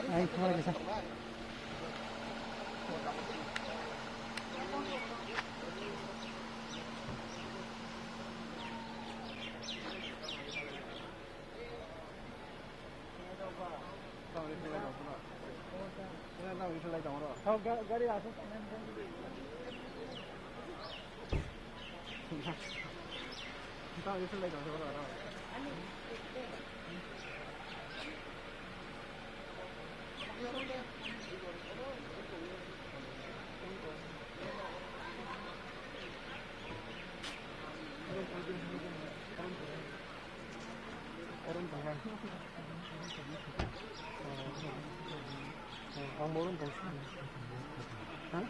Anh không ai sao? गाड़ी आ ang moron daw siya. Ha?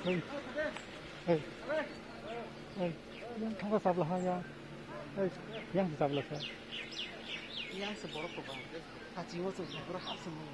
Hey. Hey. Hey. Yang thangka sabla ha yang. Hey. Yang sabla sa. Yang se borok ko ba. Ha jiwo so borok ha se mo.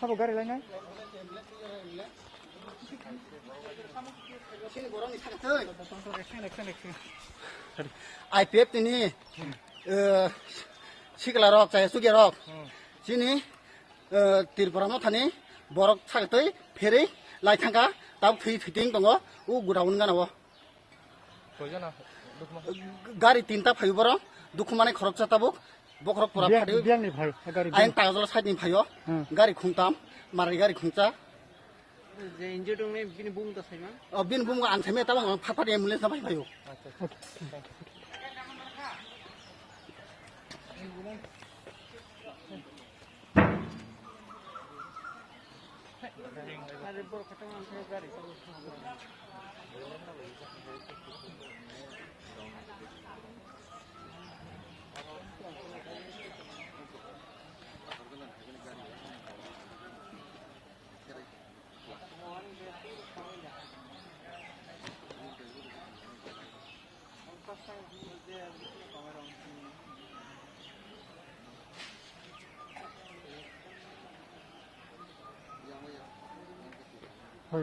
차도 가리 라이나? IPF ini sigelarok saya sugerok sini tirporamo thani borok sagtoi ferei laithangka tab thui thiting tongo u gudaun ganabo gari tinta phayu borok dukhumane khorokcha tabuk bokrok pura phadi biangni bhai gari ain tajol side ni phayo gari khungtam marai gari khungcha je injured dong ne bini bung ta saima bin bum an thame tabang phatphat ambulance na phayo Ada borok ketemuan saya garis. Oi.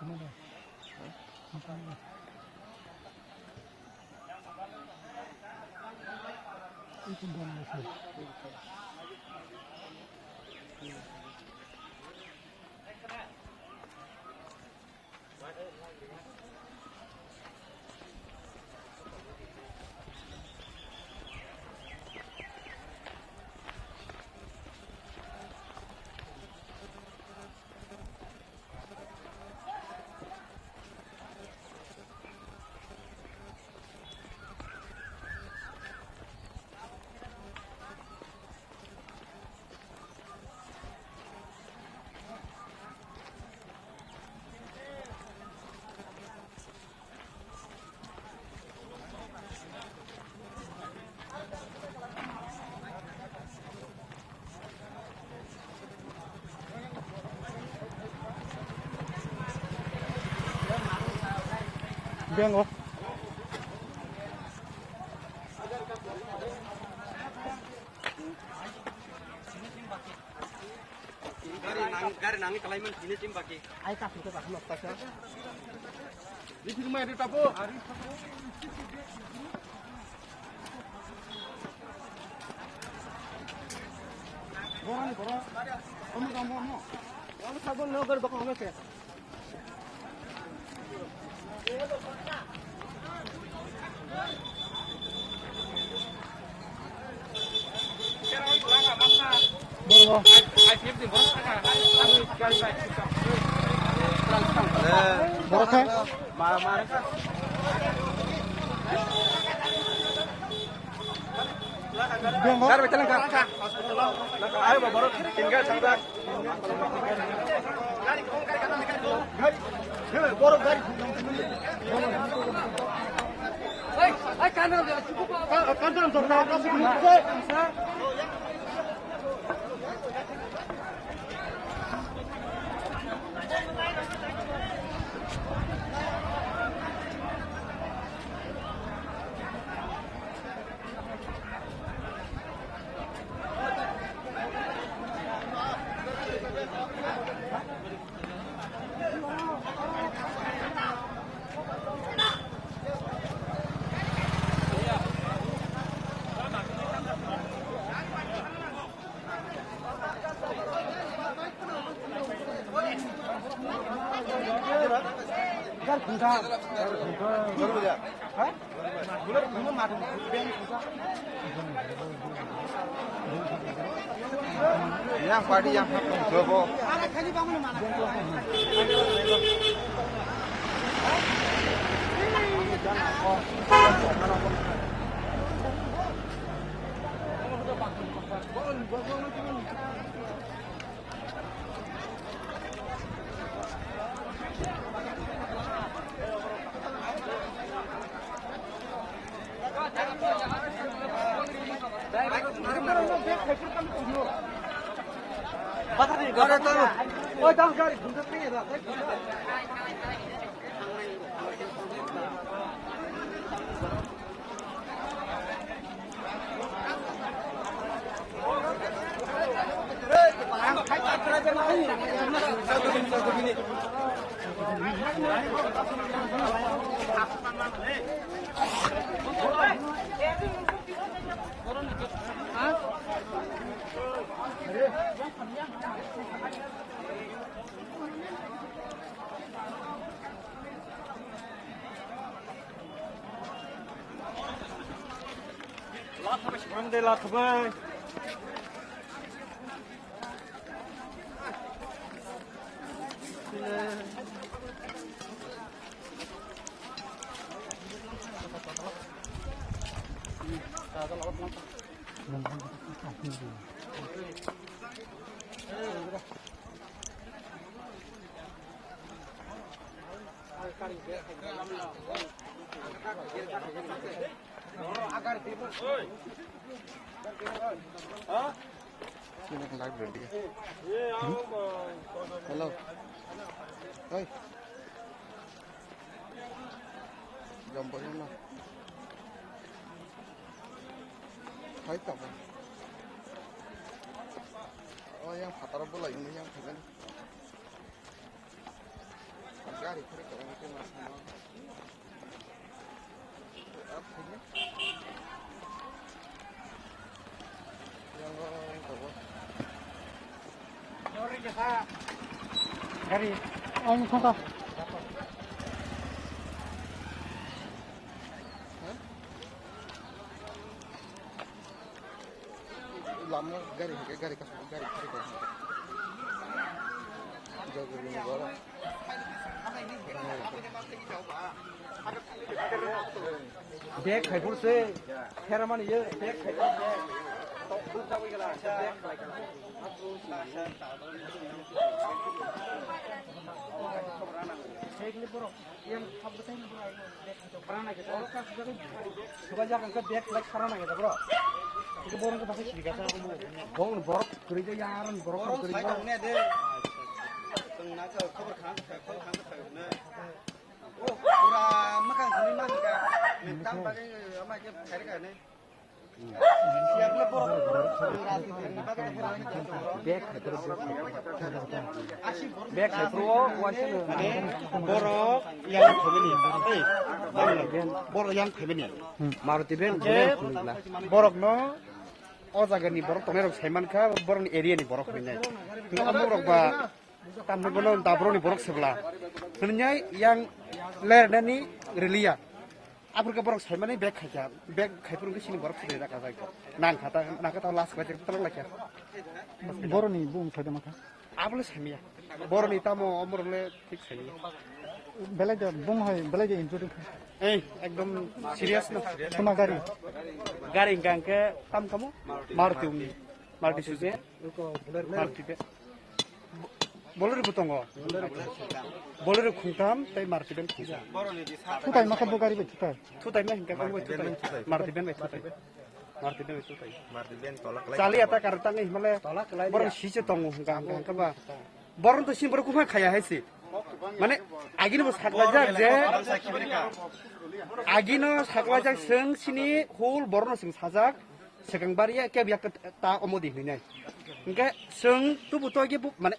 Kemana? Kemana? Itu mana sih? Biang oh. Gari nangi kalaiman sini tim pakai. Ai tak itu tak mau pasal. Di rumah ada tapo. Boran boran. Kamu. Kamu sabun no gar bakal macam. Boran. Borak है? Gar betul gar. Ayo borok tinggal sampai. Borok gari. Ay kanan dia cukup. Kantor torna. Gar khunta. Baru dia. Hah? Gula madu. Yang party yang Jobo. Ara khali bangun mana? Gara tahu. Oh tahu gari. Bunda ni ada. Alhamdulillah kembali. Hello. Ơi. Dòng bao nhiêu nào? Thấy tổng à? Yang patah bola ini yang bukan. Agak di kiri kalau mungkin masih mau. Apa ini? Yang apa? Gari, anh không tao. Lama gari kasih gari kiri kalau. Jago di negara. Bag khai pur se heraman ye bag khai pur se top pur ta wei gala bag khai gala sekli boro yang habbetai ni boro bag parana ke boro ka jaga suba jaga ka bag like parana ke boro itu boro ke bahasa sri kata aku bong boro kerja yaran boro kerja ne de tengna ke khabar khan ne oh pura makan kami makan mintam pakai apa ke cari kan ne siap le boro bag terus bag pro wasin boro yang family boro yang family maruti ben borok no o jaga ni borok tomerok saiman kha borok ni area ni borok ni amorok ba tamno bono dabro ni borok sebla sebenarnya yang ler dani relia apur ke borok saiman ni bag khaja bag khaipur ke sini borok sede raka jaga nan khata nakata las bajar tolong lakya Boroni bung sada maka. apul samia boroni tamo amorle ঠিক samia Belajar bung hai belajar injury. এই একদম serious না Cuma gari. গাড়ি গাংকে তাম কামো মারুতি উনি মারুতি সুজে মারুতি বে bolero butongo bolero khungtam tai maruti ben khungja Tutai maka bu gari be tutai. tutai na hingka kangwe tutai maruti ben tutai maruti ben tutai Marti ben tolak chali ata karta ngi himale borong sije tongo hingka hingka ba borong to simbor kuma khaya haisi মানে আগিনো সাকলাজাক যে আগিনো সাকলাজাক जों सिनि whole बरनो जों साजाक सेगांबारिया के बिया ता अमोदि हइनाय इनके जों तुबुतो के माने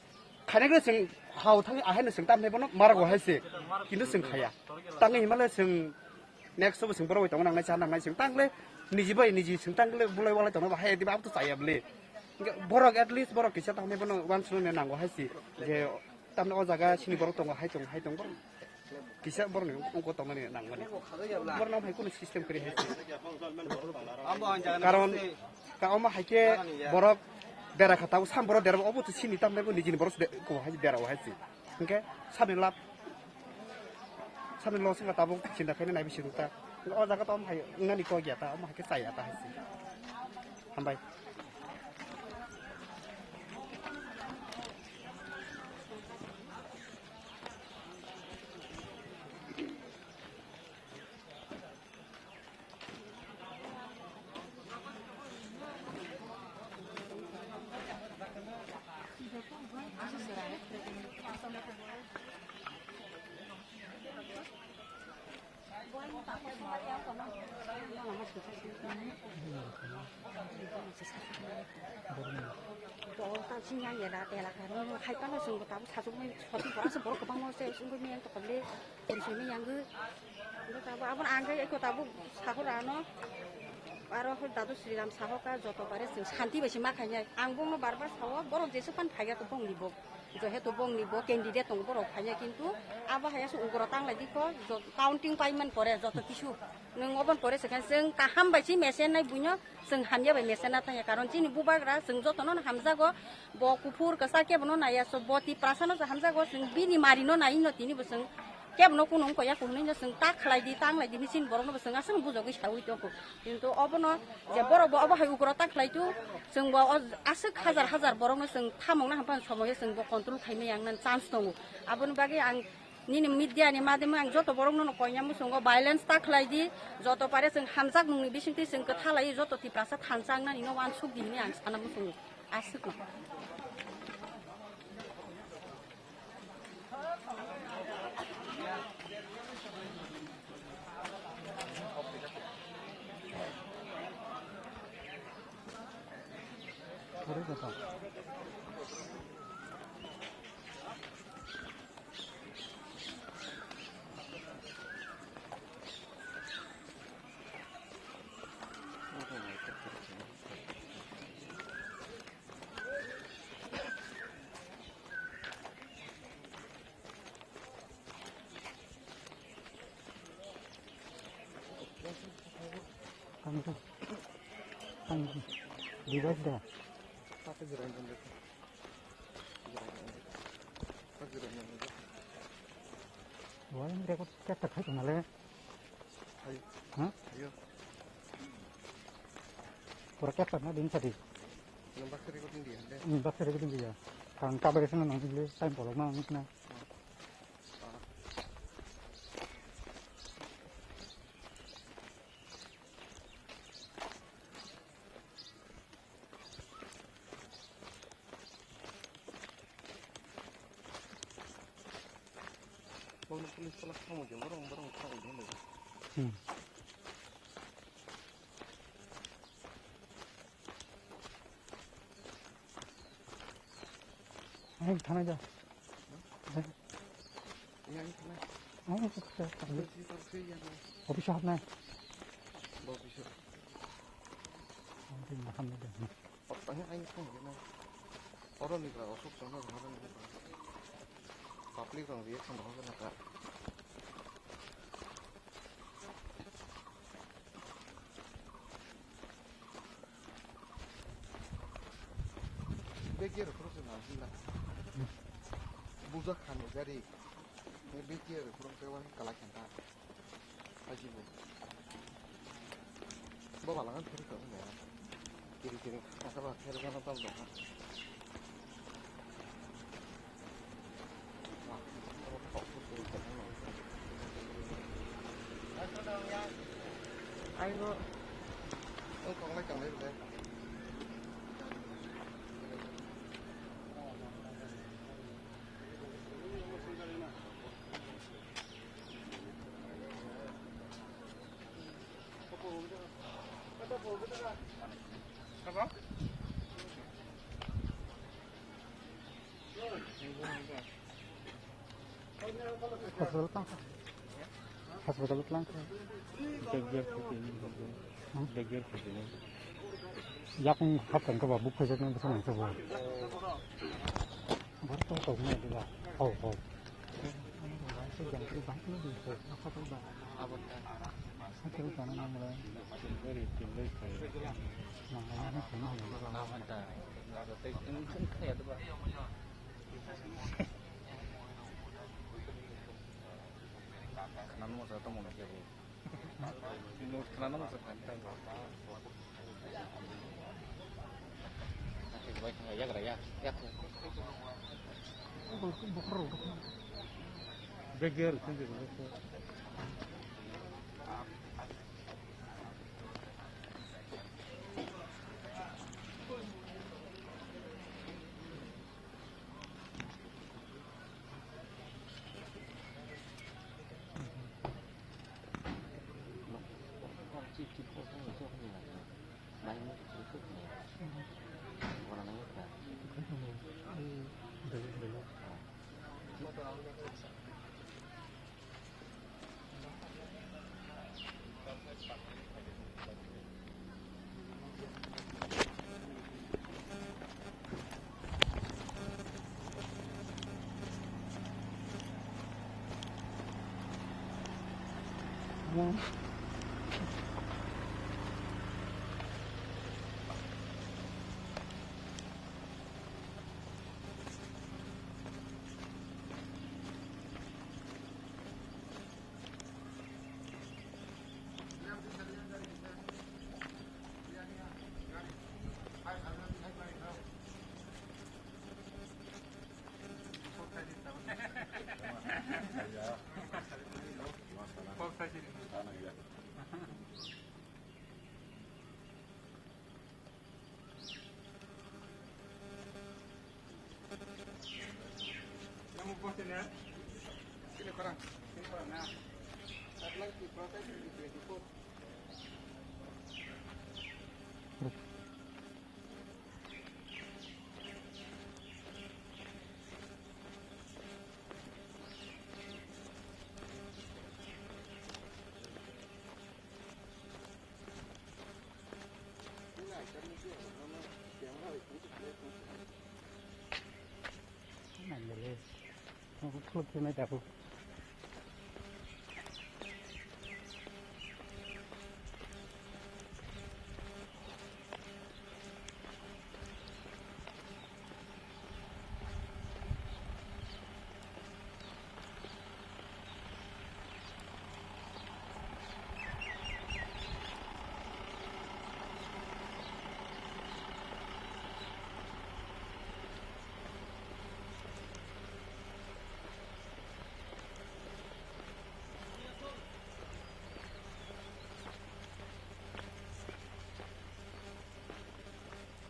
खानेगो जों हाव थाङै आहायनो जों तामने बनो मारगो हायसे किन्तु जों खाया ताङै हिमाले जों नेक्स्ट जों बरवाय दङ नांनाय जा नांनाय जों तांले निजिबाय निजि जों तांले बुलाय वालाय दङ बाहाय दिबा आबतो जायाबले बरक एटलिस्ट बरक किसा तामने बनो वान सुनो नांगो हायसे जे tamne o jaga sini borok tongo hai tong borok kisa borok ni ongko tongo ni nang mane borok nang hai kono system kori hai karon ka oma hai ke borok bera khatau sam borok dera obo to sini tamne ko nijini borok ko hai bera o hai si oke sabe lap sabe lo singa tabu cinta kene nai bisi ruta o jaga tom hai ngani ko gya ta oma hai ke sai ata hai si hambai 신장 얘라 때라 가는 할까나 쓴거 다 사주면 어디 벌어서 벌어 그방 먹었어요. 쓴거 그냥 또 걸리 우리 양그 이거 다 아번 안 가. 이거 다 사고 라노 바로 홀다도 Shriram 사호가 저도 바랬어. 산티 베시 막 하냐. 앙봉로 바르바 사호 버로 제수판 파게 또 봉리보. 저 해도 봉리보 캔디데트 동 버로 파냐 কিন্তু আবা হায়াসো উগরা তাংলাই দিকো counting পাইমেন্ট করে যত কিছু নং অবন করে সেখানে जों কাহাম বাইছি মেসেন নাই বুইনো जों হামিয়া বাই মেসেন না থাকে কারণ চিনি বুবাগ্রা जों যতন হামজাগো ব কুফুর কসাকে বনো নাইয়া সব বতি প্রাসানো হামজাগো जों বিনি মারিনো নাইনো তিনি বসং Kem no kunung ko ya kunung nya sing tak khlai di tang lai di mesin borong no sing asang bujo gi sawi to ko কিন্তু অবনো যে বড় বড় হাই উগ্র tak khlai tu sing bo asuk hajar hajar borong no sing thamong na hampan সময় sing bo control khaime yang nan chance dong abon bagi ang nini media ni madem ang joto borong no koynya musung go violence tak khlai di joto pare sing hamjak nungni bisingti sing ko thalai joto ti prasa thansang na ni no wan suk dini ang sana musung asuk no Sorry, Papa. Kan device dah. Pakai gerai benda. Pakai gerai benda. Wah, ini rekod kita tak kenal ya. Ayo. Hah? Ayo. Pura kita na din tadi. Yang pakai rekod ini dia. Baksa rekod dia. Kan kabar sana nang dile time bolong mang na. Mau nulis sekolah kamu jam barang kau ini. Ayo thana ja. Yang itu lah. Ayo kita. Sih yang Office shop na. bawa bisa. Nanti makan dah. Tanya aing pun gimana. Orang ni kalau osok sana orang ni. Public orang dia sama orang nak. Bekir terus nanti lah. Buzak kan jadi. Bekir terus sewa kalah kanta. Aji bu. Bawa langan terus kau ni. Kiri-kiri apa lah? Kiri kanan tahu dah. Ayo, kau nak kang ni. Hospital lang. Hospital lang. Beggar ini. Yak happen ka ba bukho jat na sa sa bo. Bar to to na dila. Oh. Sa jang ki ba ni di ko. Apa to ba? Abang. Sa ki ko na mo la. Very tinggal saya. Na na ko na la. Mantap. Nggak ada tinggal kayak itu pak. Kanan mau satu mau lagi bu. Mau kanan mau satu kan. Nanti baik nggak ya kerja. Ya. Bukro. Beggar sendiri. Này lên, nó cũng không thế này đẹp không?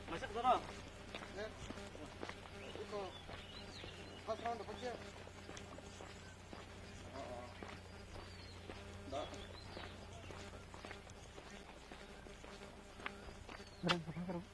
Masak sana. Itu pasaran dapat dia. Kerang, apa kerang?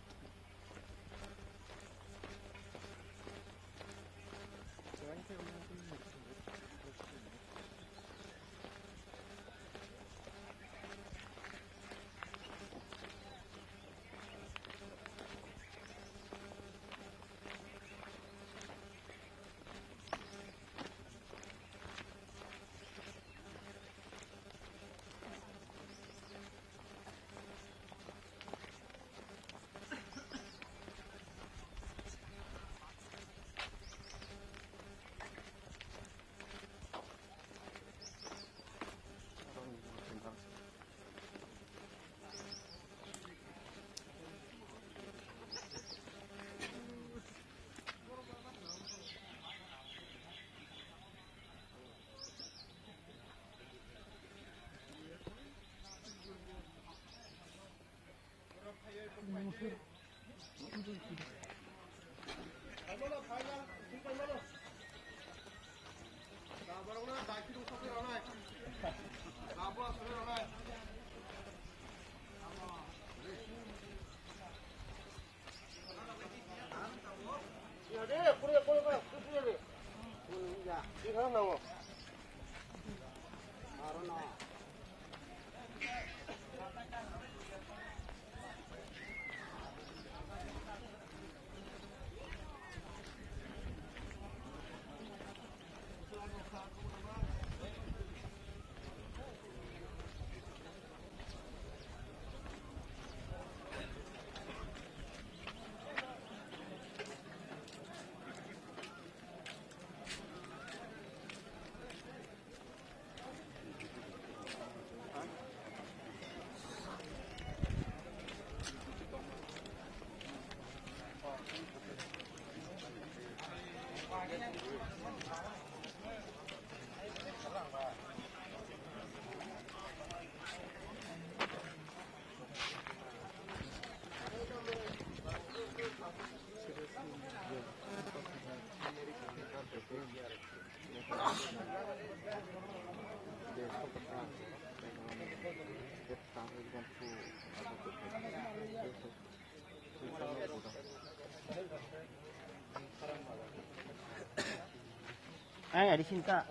Di sini Kak.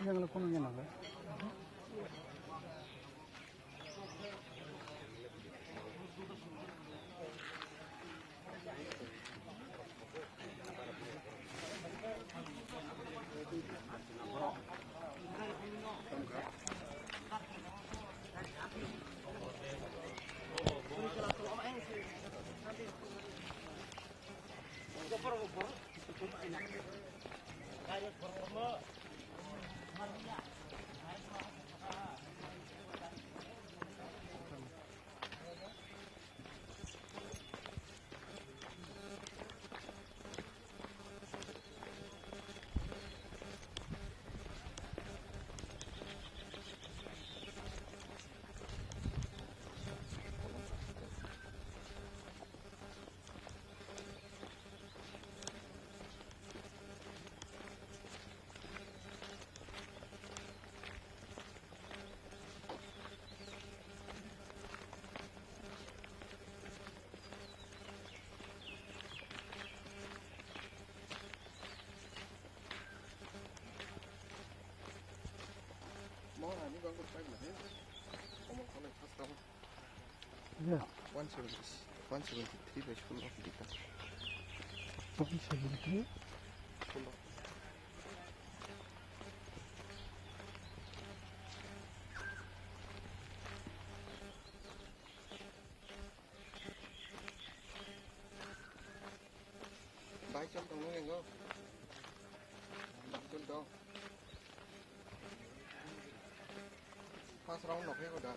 Yang lakukan yang apa? Yeah. 173 by full of data. 173. Full of. Bãi chân tầng này không? Bãi chân đâu? Pas round nọc hết rồi đó.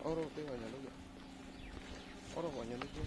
Oro cái vào nhà nước vậy. Oro vào nhà nước chứ.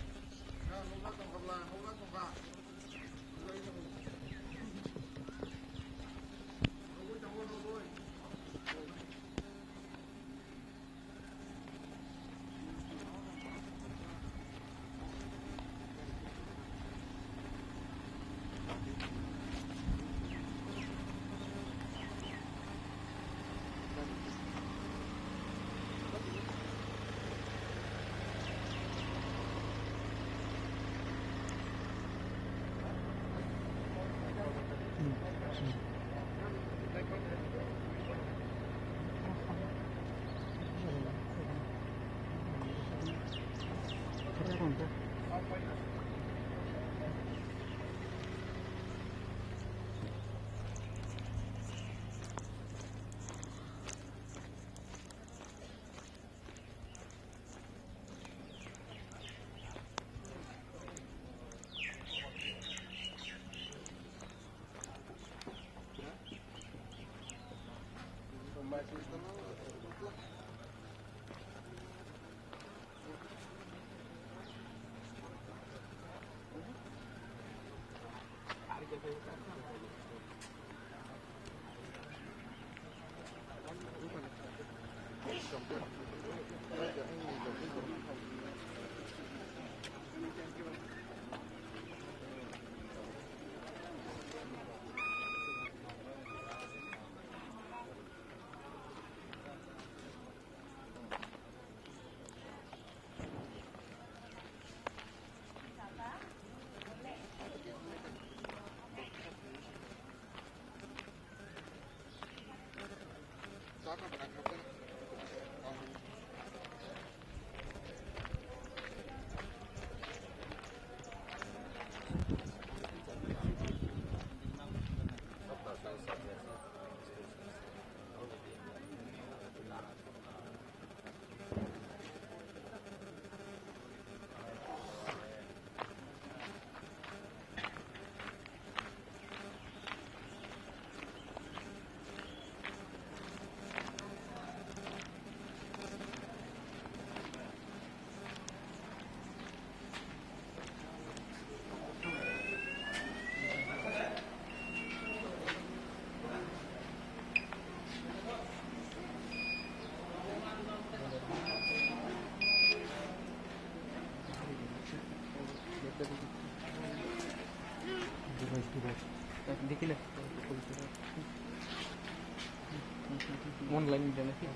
Online dan nanti.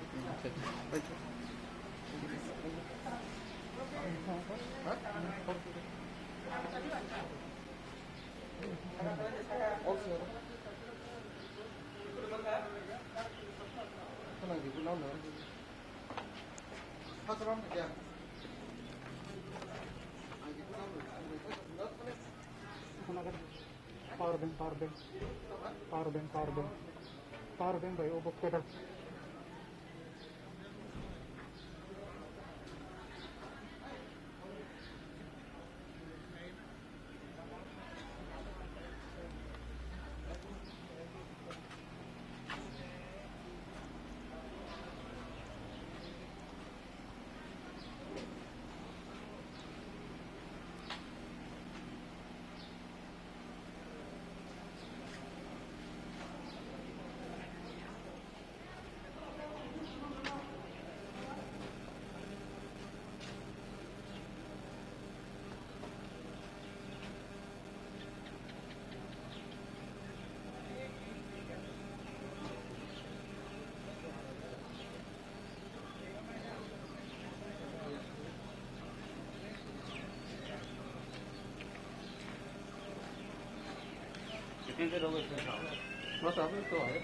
Power bank by over थोड़ा सा तो है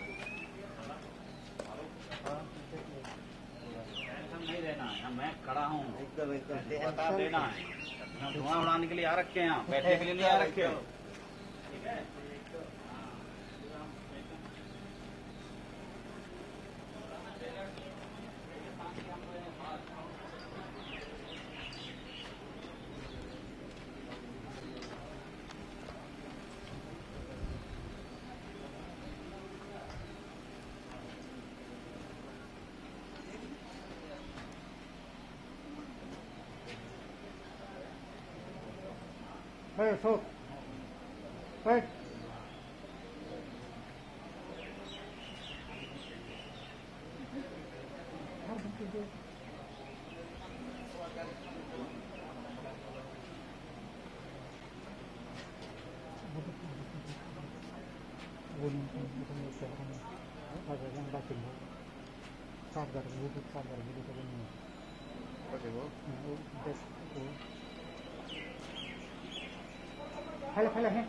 नहीं रहना है, मैं खड़ा हूँ बता देना है। यहाँ धुआं उड़ाने के लिए आ रखे हैं, यहाँ बैठने के लिए नहीं आ रखे हो। ठीक है Hey, so, hey. Hello, hey.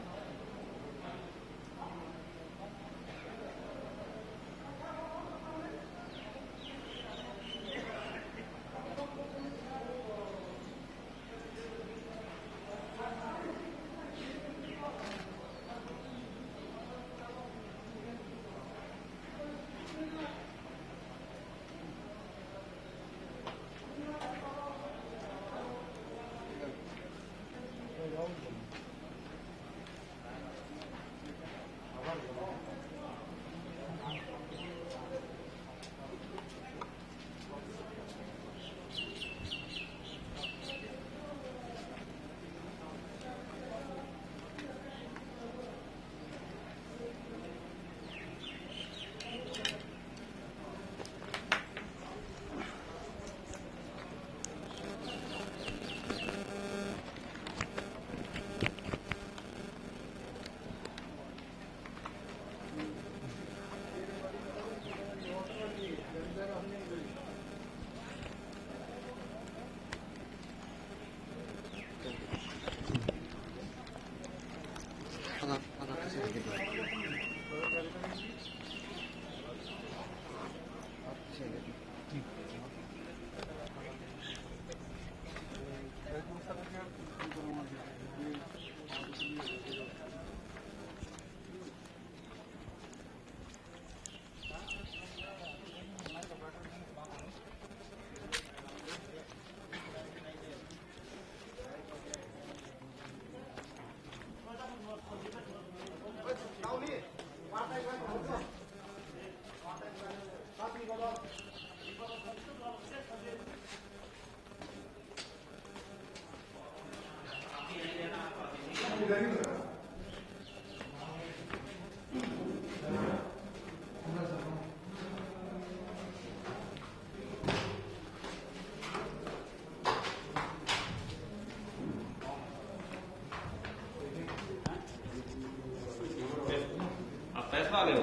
Press वाले हो?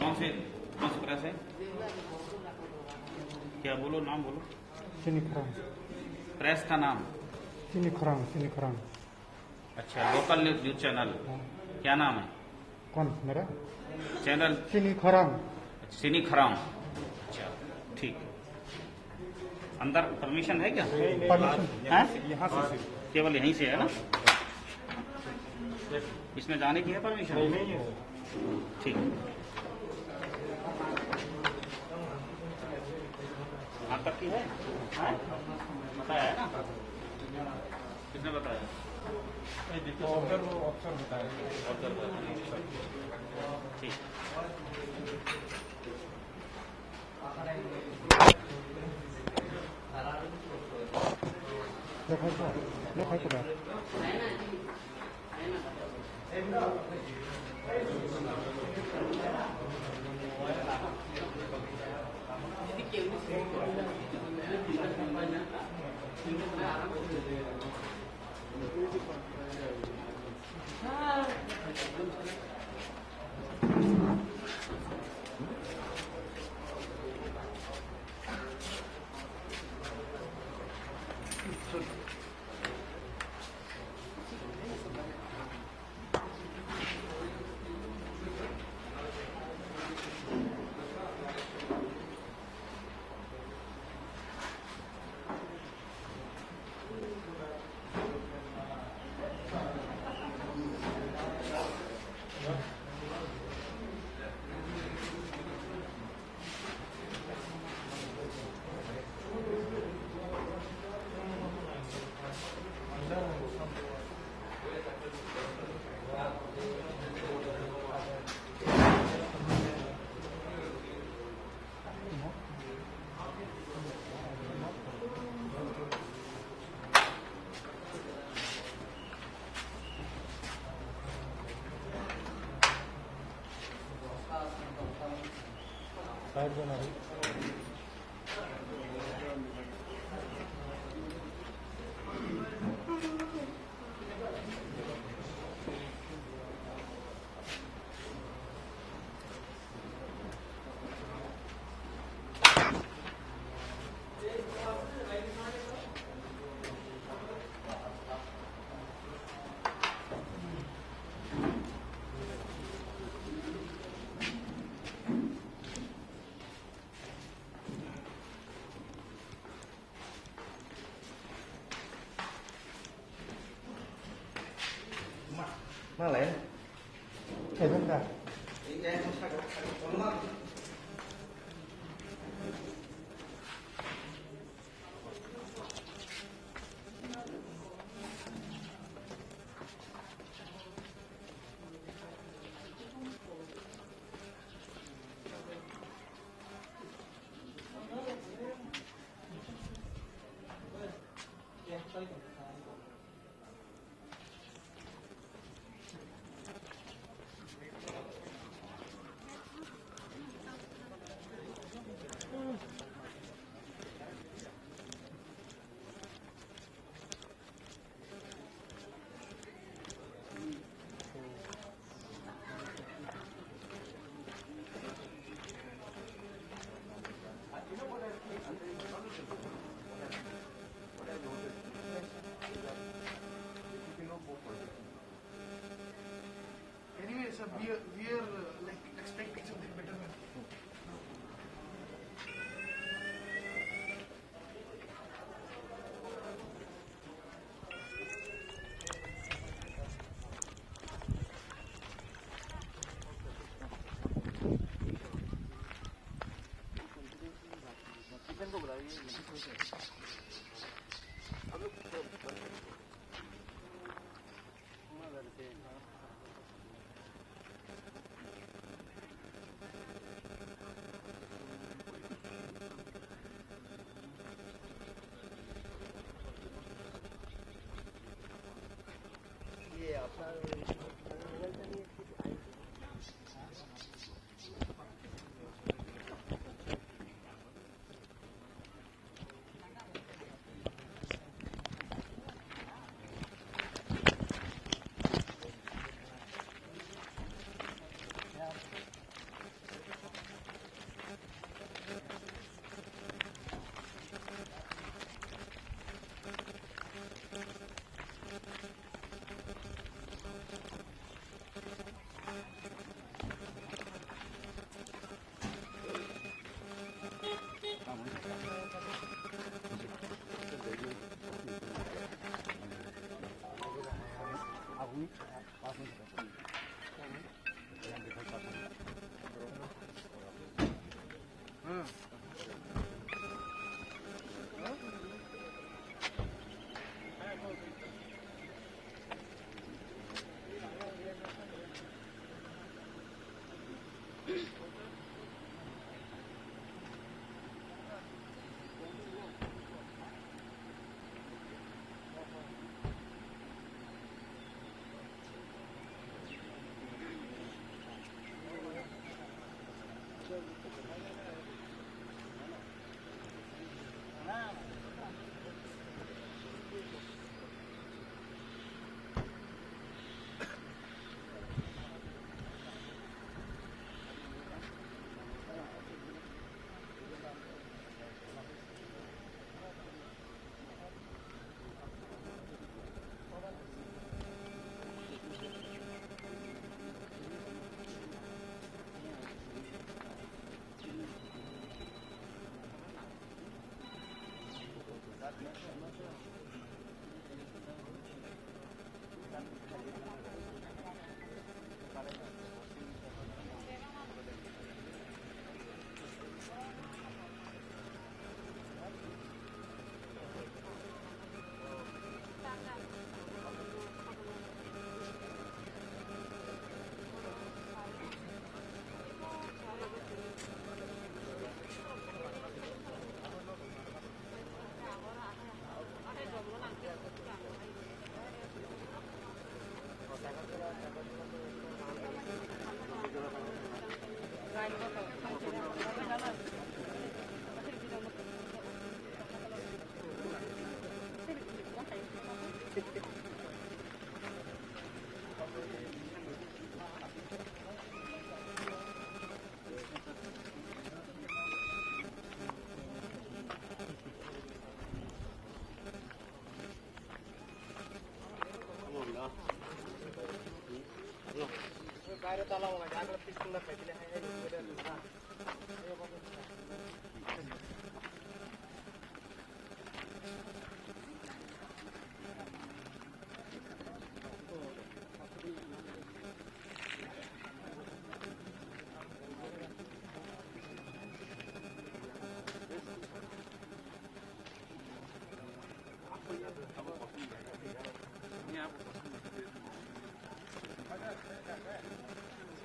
कौन सी प्रेस है? क्या बोलो, नाम बोलो। Sini Khurang. प्रेस का नाम? Sini Khurang. अच्छा, लोकल न्यूज चैनल। क्या नाम है कौन मेरा? चैनल? Sini Khurang. सिनी खराम। अच्छा, ठीक। अंदर परमिशन है क्या? परमिशन यहाँ से केवल यहीं से है ना? इसमें जाने की है परमिशन? नहीं है। ठीक। आप तक की है? बताया है ना? किसने बताया? ऑफिसर बताया। ठीक। लिखाई को बात Side banana. Malay. Heaven ka. Anyway, sir, we are like expecting something better.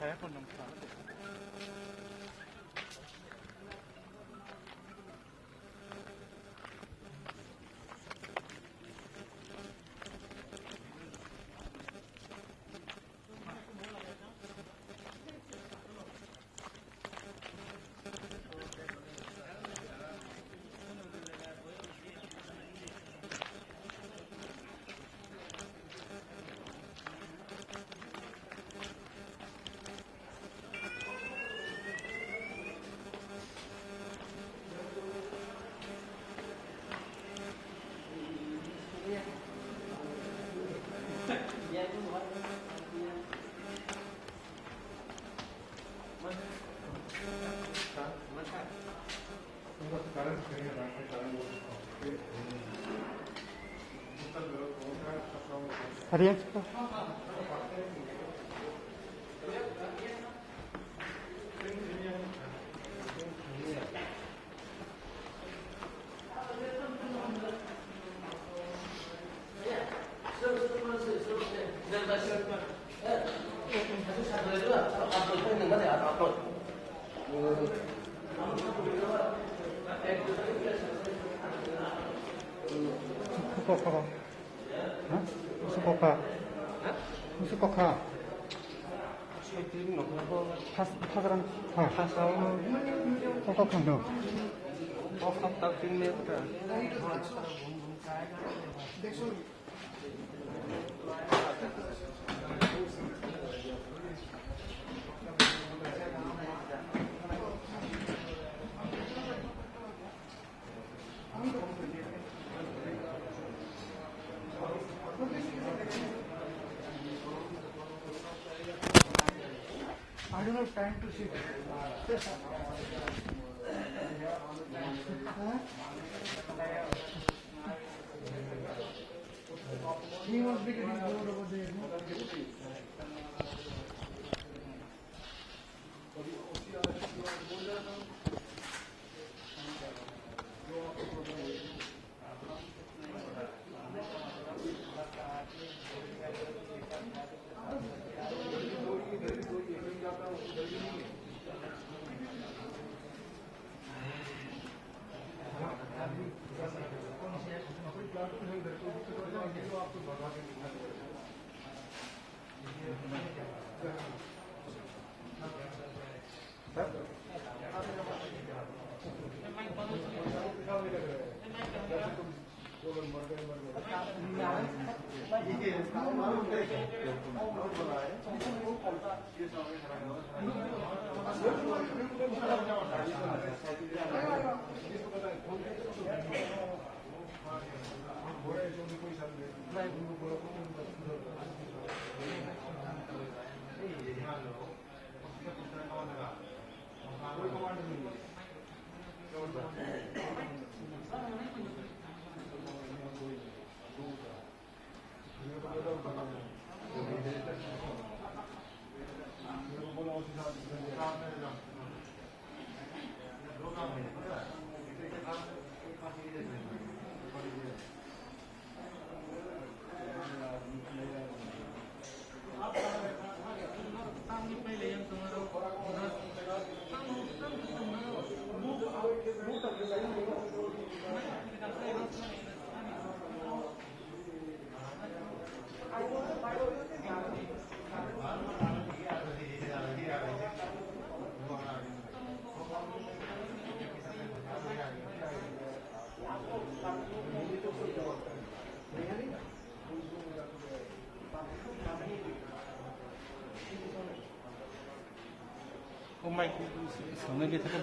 Saya pun nampak. Ada yang suka? Suka. Hah? Suka. Suka. 파스랑 파사오는 똑똑한 거. 똑똑한 빙내부터. I don't have time to sit. He must be getting bored over there. संनाय बेथाखौ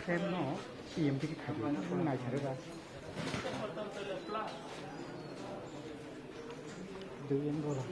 frame न EMP की था ना झरेगा दो M बोला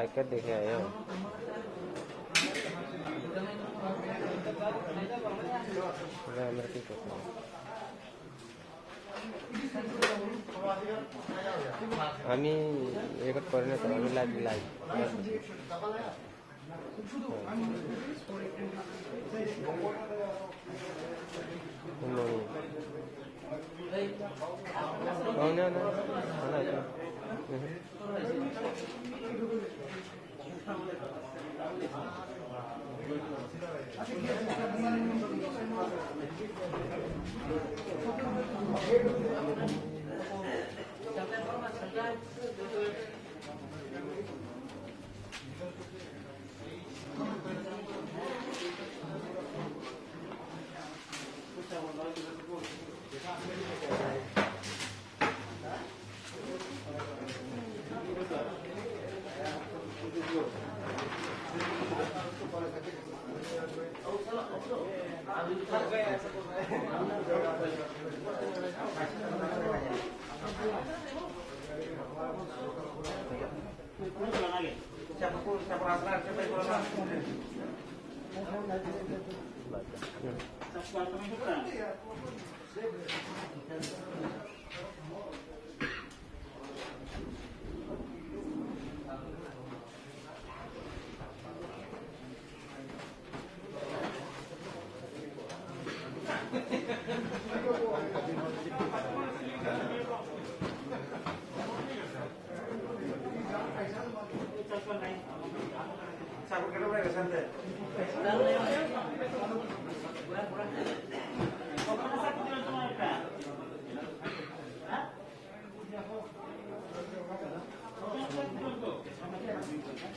icon देखे आए हो আমি রেকর্ড করে না তো আমি live live no no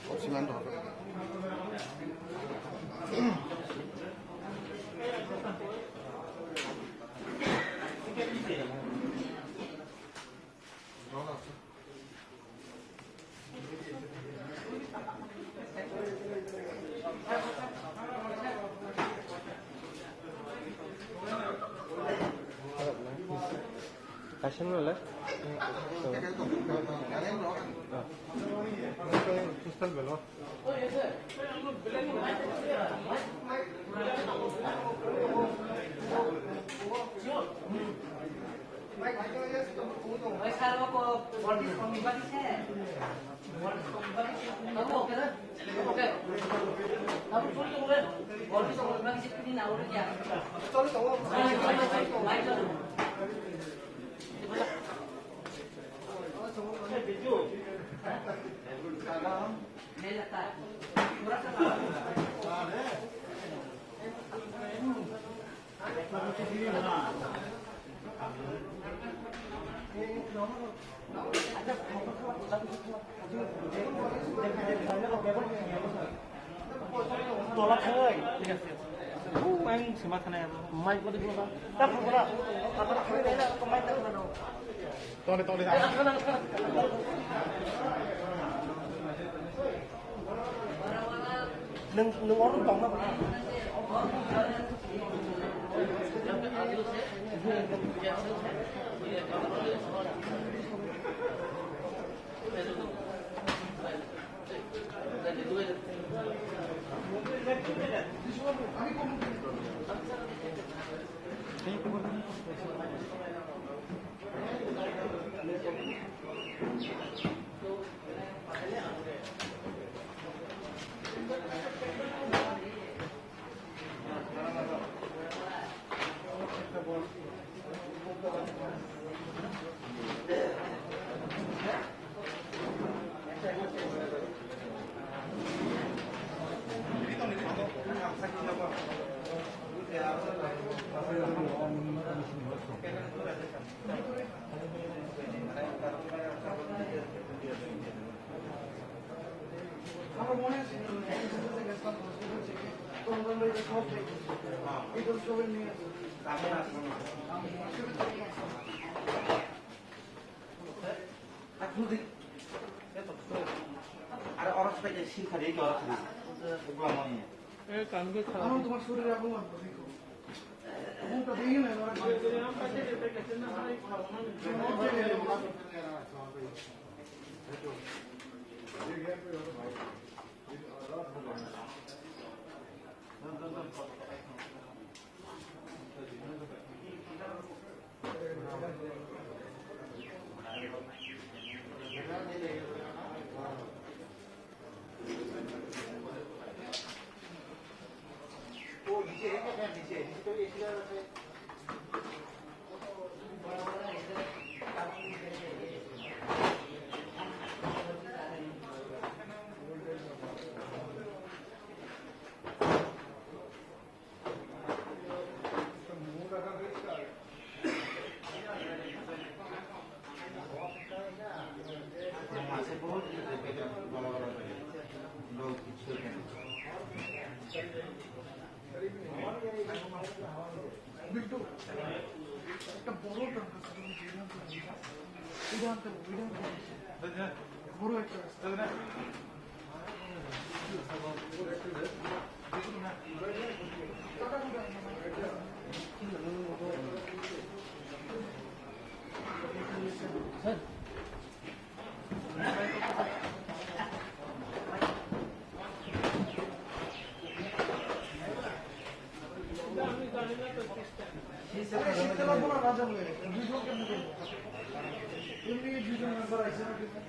없으면 더. Kasih nol lah. Crystal Bello. Tolak hơi. Anh xử mặt thằng này mạnh quá đi không? Tắt không có đâu. Tắt không đấy là có mạnh tắt vào đâu. To đi. Đừng ngón cổng đâu. Ada orang sebaiknya singkat dia orang kena. Bukan তোমার শরীরে আগুন দেখো আগুনটা দেখি না বিল্টু একটা বড় দরকার বড় একটা শীতলা বলা রাজা হয়ে গেছে দুজন কেমন করবো এমনি দুজন মেম্বার আছে না কিন্তু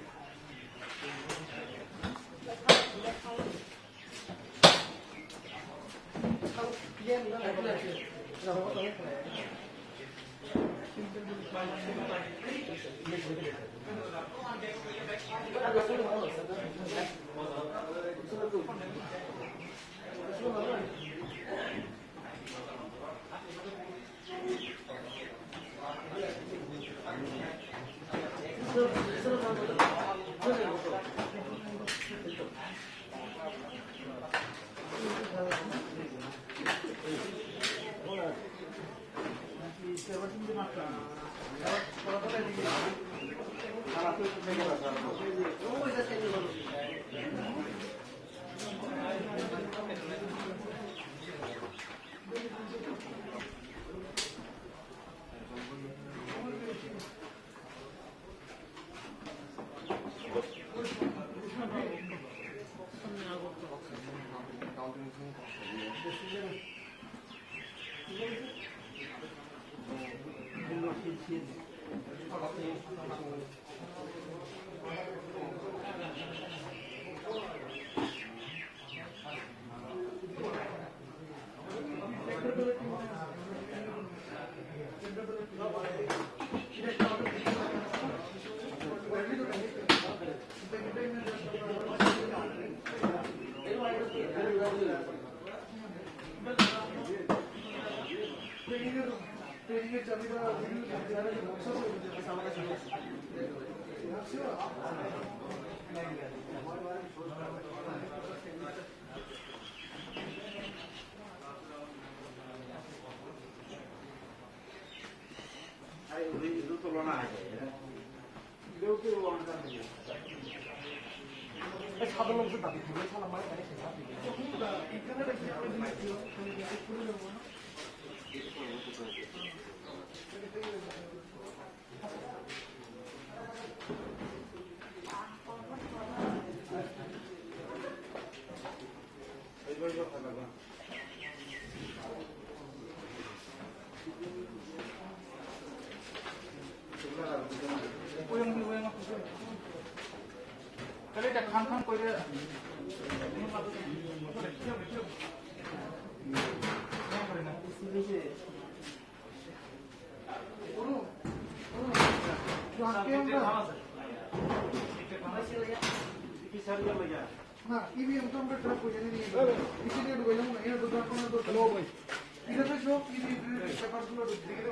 না ইভিএম তো আমরা ট্রাক করে নিয়ে ইসিলিয়ে ঢুকে যাবো এর তো দরকার না তো হ্যালো ভাই এটা তো সব ইভি পেপারগুলো ঢুকে গেল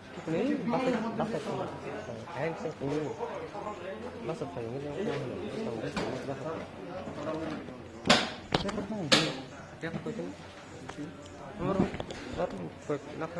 Ini bahasa kayak ini bahasa kayak ini dia apa itu orang nak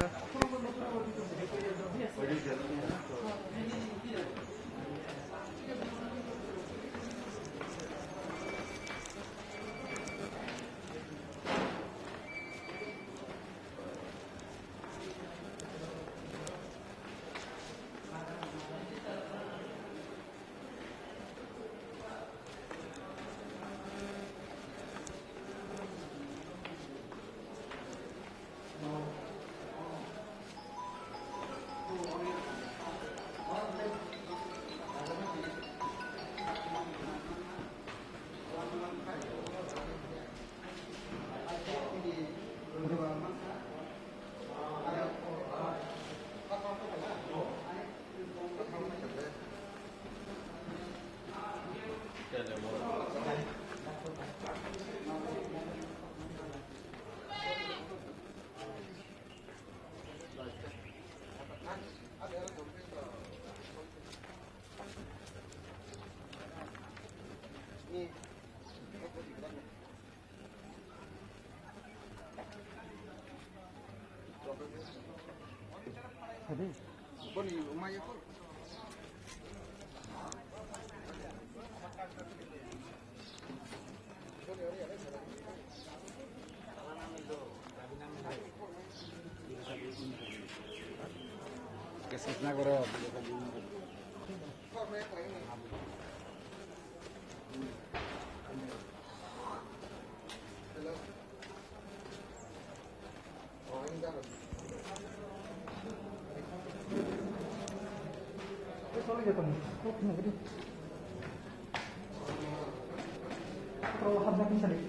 Boni, umaya ko. Kesis na goro. Soalnya jatuh nih, kok kena gede? Terlalu hamzah bisa deh.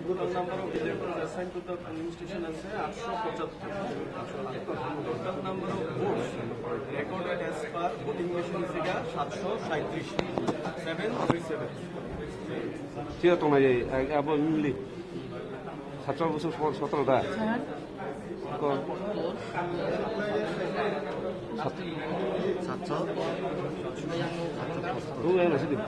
Total number of electors assigned to the polling station is 875. Total number of votes recorded as per voting machine figure 737. 737. Chưa tông này à bọn mình 417 다. còn 4 đúng em là sẽ được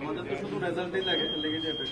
আমাদের তো শুধু রেজাল্টই লাগে লেগে যাবে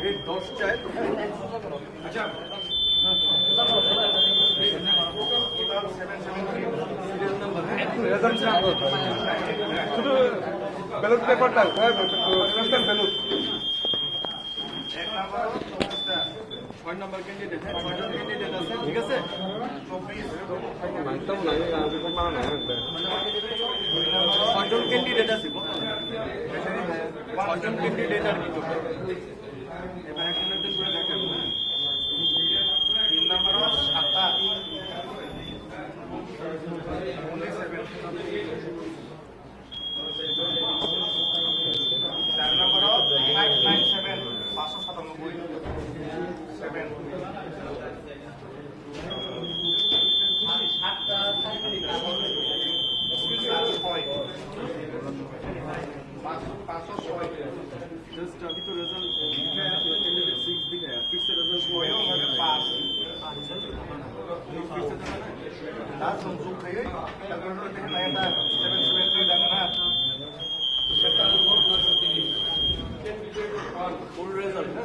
এই 10 চায় আচ্ছা শুধু ব্যালট পেপারটা ব্যালট 6 নম্বর ক্যান্ডিডেট আছে ঠিক আছে 6জন ক্যান্ডিডেট আছে 6জন ক্যান্ডিডেট আর কি করবে এবার একজন একজন করে দেখেন 3 নম্বর 7টা 4 নম্বর 597 597 7 Just अभी तो रिजल्ट दिखाया तो कैंडिडेट 6 दिखाया फिर से रिजल्ट होयो मगर पास फिर से ना संसुख है कैलकुलेटर देख नया था 773 डालना और फुल रिजल्ट ना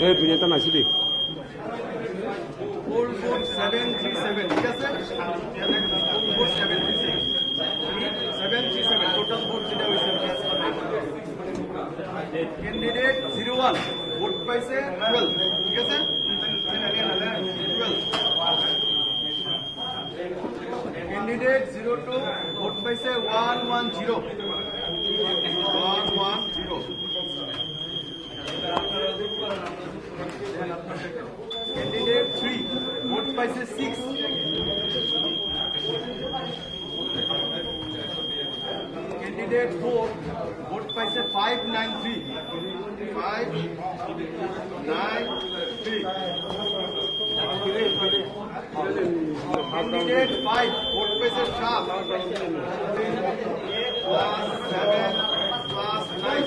哎，不念到哪去的？ 4737 ঠিক আছে 4737 টোটাল ভোট যেটা হইছে ক্যান্ডিডেট 01 ভোট পাইছে 12 ঠিক আছে 12 ক্যান্ডিডেট 02 ভোট পাইছে 110 Candidate 3, vote by 6. Candidate 4, vote by 593. 593. Candidate 5, vote by 7. plus 7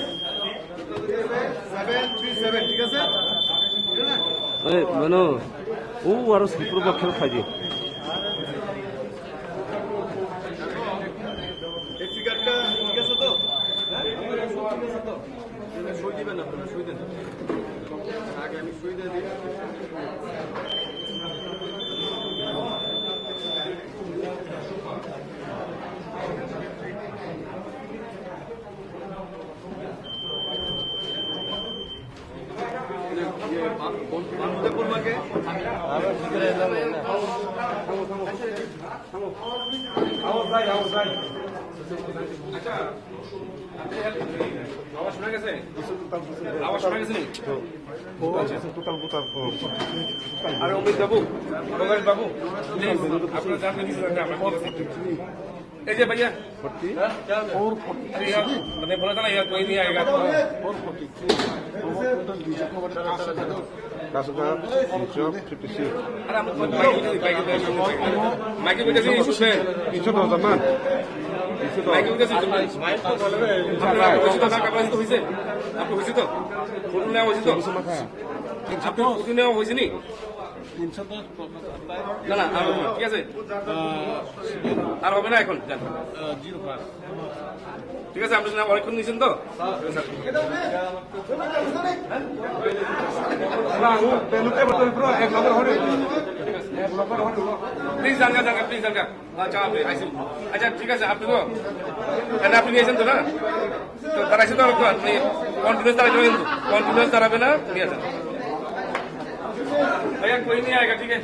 737 ঠিক আছে আরে মানে ও আর সুপ্রভাত খেল খাইজি বলবাকে আচ্ছা আওয়াজ শোনা গেছে আওয়াজ শোনা গেছে আর অমিত বাবু প্রকাশ বাবু আপনার জানতে দিচ্ছিলেন এই যে भैया मैंने बोला था ना यार कोई नहीं आएगा अरे हम माइक में कैसे इशू है इशू तो जमान माइक में कैसे तो হইছে আপনি হইছে তো ফোন নেওয়া হইছে তো আপনি ফোন নেওয়া হইছে নি না না ঠিক আছে আর হবে না এখন জান ঠিক আছে আপনি অনেকক্ষণ নিয়েছেন তো প্লিজ জানগা প্লিজ জানগা আচ্ছা আপনি আইসেন আচ্ছা ঠিক আছে আপনি তো আপনি নিয়েছেন তো না তো দাঁড়াইছে তো আপনি কন্টিনিউস দাঁড়াবে কিন্তু কন্টিনিউস দাঁড়াবে না নিয়ে যান भैया कोई नहीं आएगा ठीक है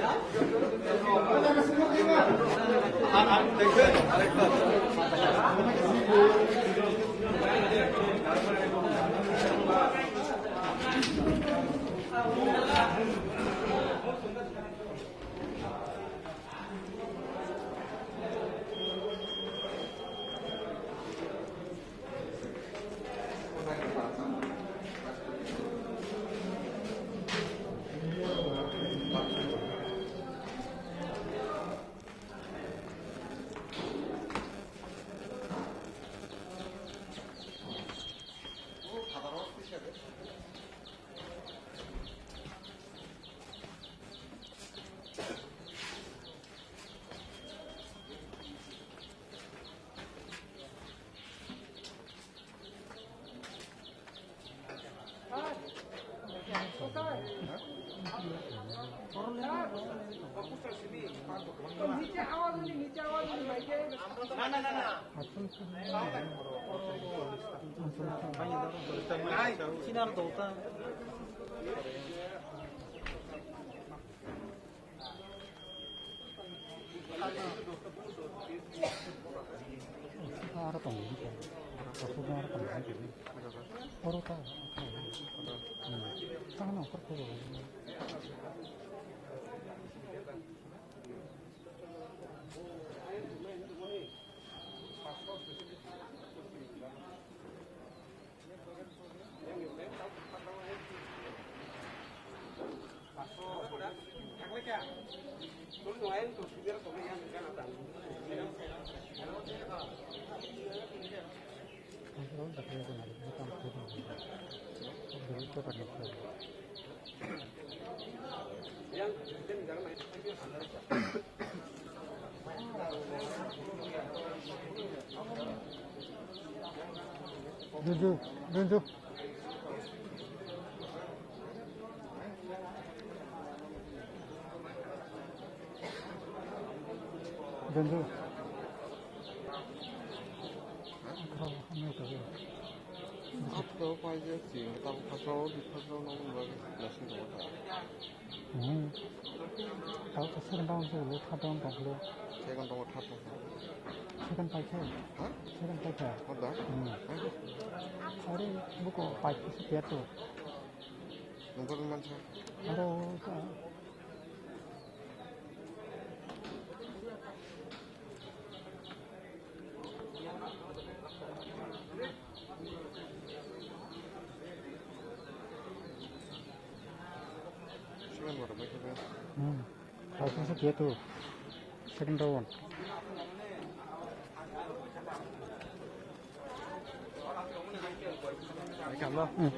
Junju. Junju. 앞으로 봐야지. 일단 가서 놓는 걸 열심히 먹었다. Tao có xe đông rồi lấy tháp đông bọc luôn. xe con đông tháp không? xe con tay xe. hả? xe con tay xe. 맞다. ở đây 먹고 bạch cái tiết rồi. 농사들만 차. ở đâu 시간 뭐라 mấy Tao cũng sẽ tiết rồi. Second round. cảm ơn.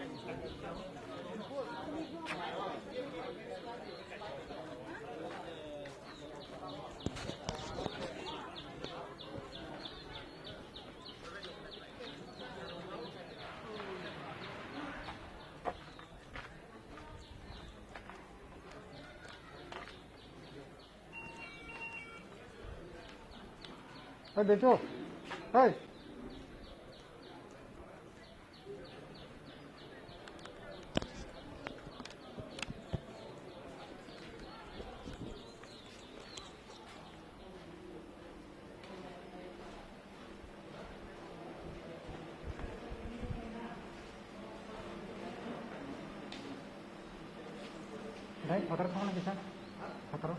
Hey, Beto. Hey. Đấy, họ không làm gì sao? Họ không.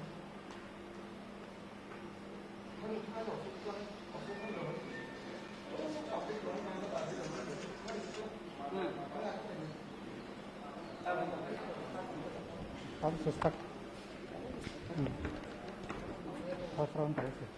Kamu susah. Sasaran terus.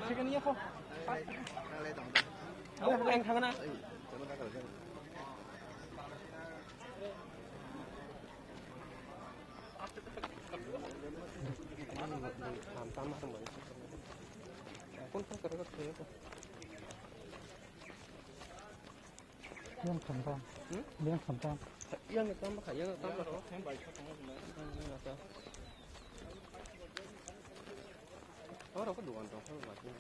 Chicken không? Không, anh thằng nào? Yang sampan. Yang sampan. Yang itu tambah kayak yang tambah loh. Oh, đâu có đủ ăn đâu, không phải.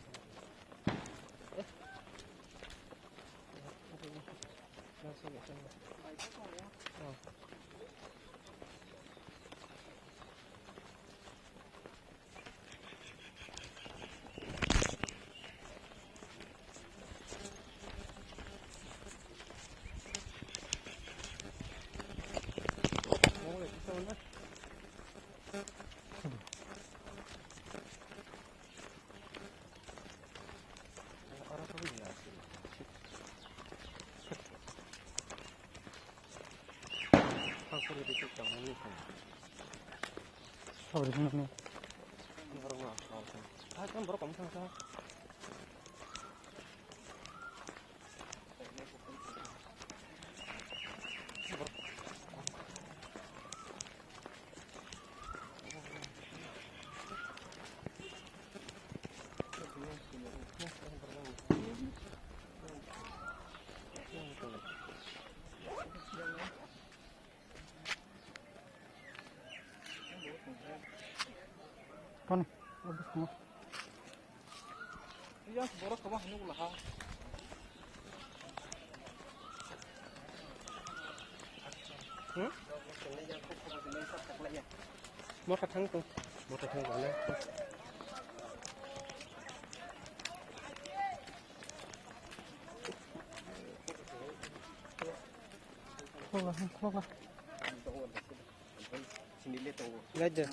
소리 듣기 때문에 Sao được không? 좀 뭐라 엄청 사. Con, habis semua. Iya, boros ke bawah ini ulah. Một cái thằng tu, một cái thằng gọi là. Keluar lah. Gaja.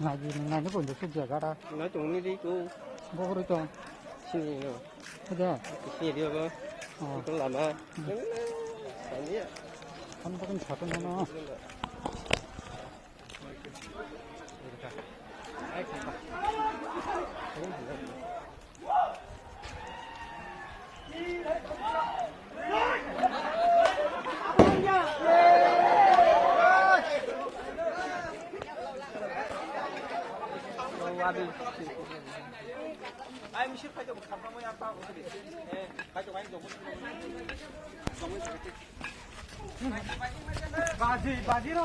Ngaji pun justru jaga dah. Nói chung đi chú. Bố rồi cho. Xin gì nữa. Thế đấy. Xin đi đâu? Cũng làm à. Cái gì? Con có cái sọt nó. Anh ship phải cho một cặp với anh tao cũng được. Phải cho anh dùng. बाजी रो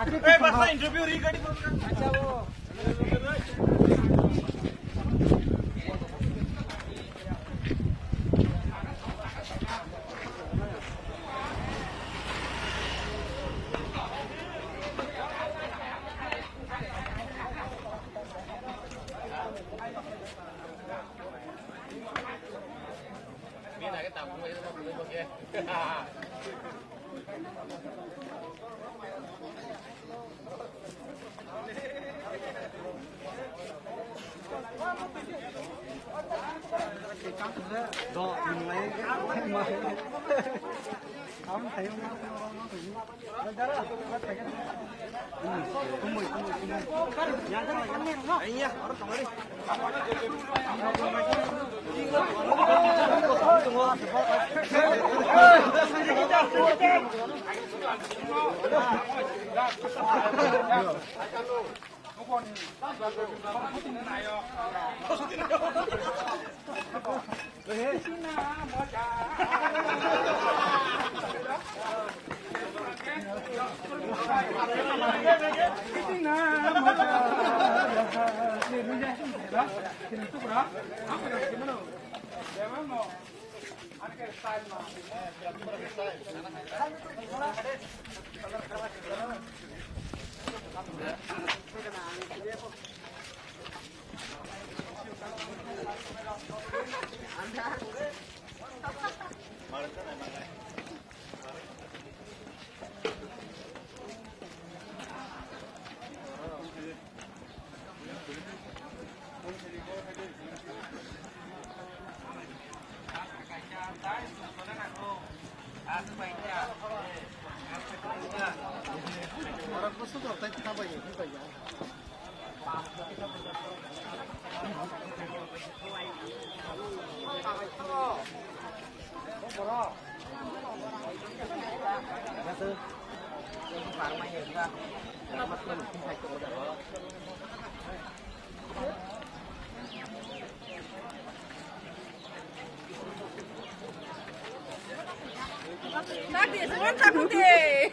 आगे बस interview recording अच्छा वो Đó, mình lấy mà không thấy không?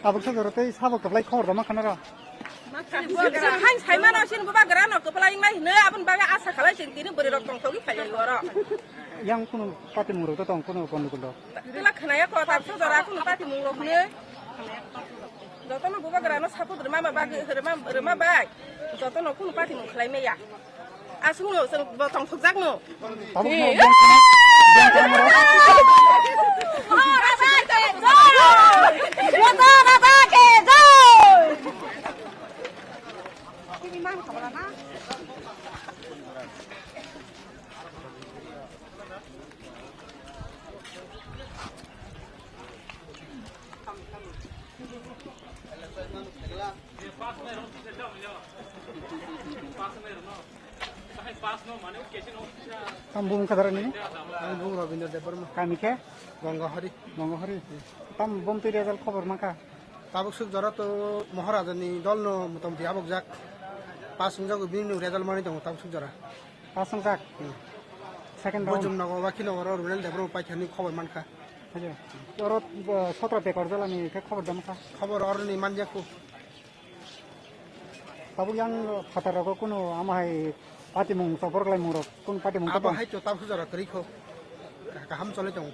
Abang saya rasa sahabat kebelah kau dah makan apa? Hanya saya mana sih bukan geran atau kepala yang lain, ne abang bawa asa kalau sih ini beri rotong togi kaya luar. Yang kuno pati muruk tu tong kuno kono kono. Itulah kenanya kalau tak saudara aku pati muruk ne. Jatuh nu bukan geran sapu remah bagi remah baik. Jatuh nu aku pati muruk lain ya. Asu nu tong sejak nu. Abang yang kena Oh, rasa kejo. Motor rasa kejo. Ini mana kabar na? Tambung kadaran ini? Bung Ravinder Debarma. Kami ke? Gangahari. Gangahari. Tambung tu dia gal khabar maka. Tabuk suk jara to Maharajani dolno motamti abok jak. Pasung jak binu result mani tong tabuk suk jara. Pasang jak. Second round. Bojum nago wakil nago Rural Development paikani khabar manka. Aja. Orang 17 bekar jalan ni ke khabar dah maka. Khabar orni manjaku. Tabuk yang khatar aku kuno amai pati mung sabor kelai murok kun pati mung Aba hai to tabuk suk jara tarikho. Kaham chole tong.